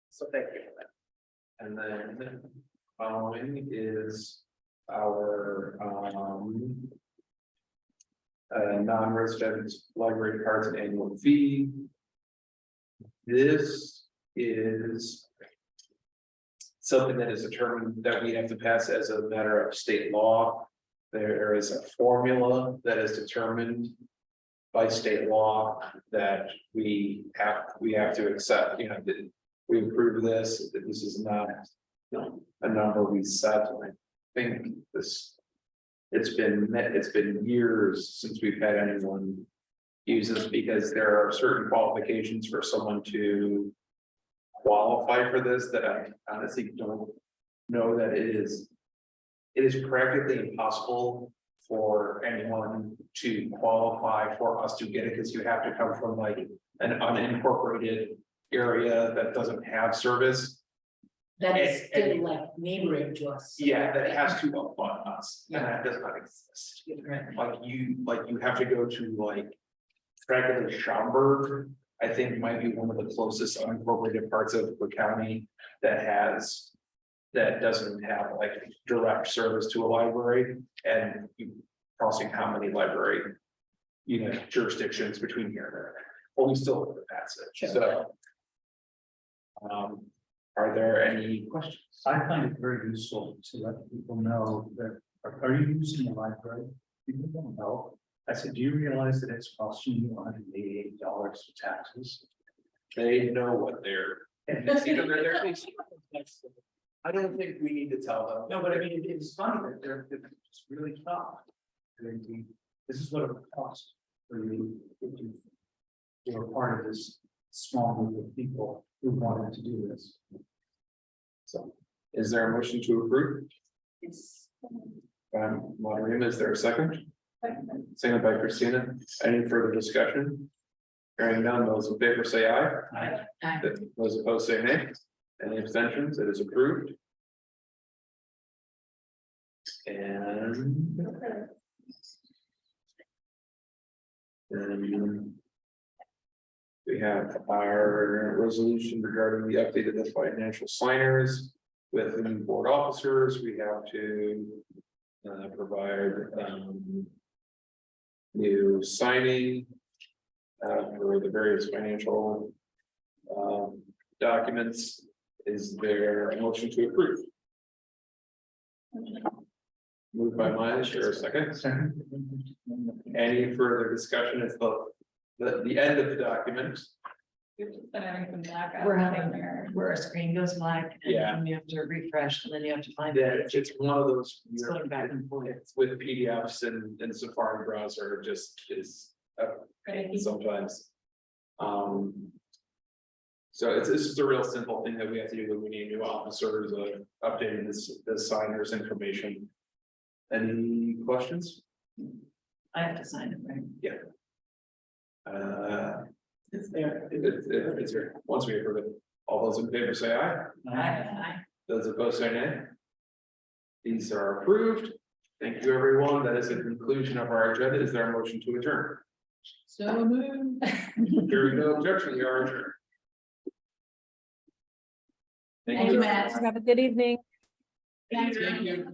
So thank you for that. And then following is our non-resident library cards and annual fee. This is something that is determined that we have to pass as a matter of state law. There is a formula that is determined by state law that we have to accept, that we approve this, that this is not, a number we set. I think it's been years since we've had anyone use this, because there are certain qualifications for someone to qualify for this that I honestly don't know that it is practically impossible for anyone to qualify for us to get it, because you have to come from like an unincorporated area that doesn't have service. That is still like neighboring to us. Yeah, that has to abut us, and that does not exist. Right. Like you have to go to like practically Schaumburg, I think might be one of the closest unincorporated parts of the county that doesn't have like direct service to a library, and you crossing how many library, jurisdictions between here and there. Well, we still have the passage, so. Are there any questions? I find it very useful to let people know that, are you using the library? People don't know. I said, do you realize that it's costing you $188 for taxes? They know what they're. I don't think we need to tell them. No, but I mean, it's funny that they're just really tough. This is what it would cost for you if you were part of this small group of people who wanted to do this. So, is there a motion to approve? Yes. Maureen, is there a second? Second by Christina. Any further discussion? Hearing none, those in favor say aye. Aye. Those opposed say nay. Any abstentions? It is approved. And then we have our resolution regarding the update of the financial signers with the new board officers. We have to provide new signing for the various financial documents. Is there a motion to approve? Moved by Maya, is there a second? Any further discussion? It's the end of the document. We've just been having some blackout. We're having where a screen goes black Yeah. and you have to refresh and then you have to find Yeah, it. it's one of those. It's going back and forth. With PDFs and Safari browser just is sometimes. So it's just a real simple thing that we have to do when we need new officers, updating the signers information. Any questions? I have to sign it, right? It's there. It's here. Once we approve it, all those in favor say aye. Aye. Those opposed say nay. These are approved. Thank you, everyone. That is the conclusion of our agenda. Is there a motion to adjourn? So moved. Hearing no objection, we are adjourned. Thank you, Matt. Have a good evening. Thank Thank you.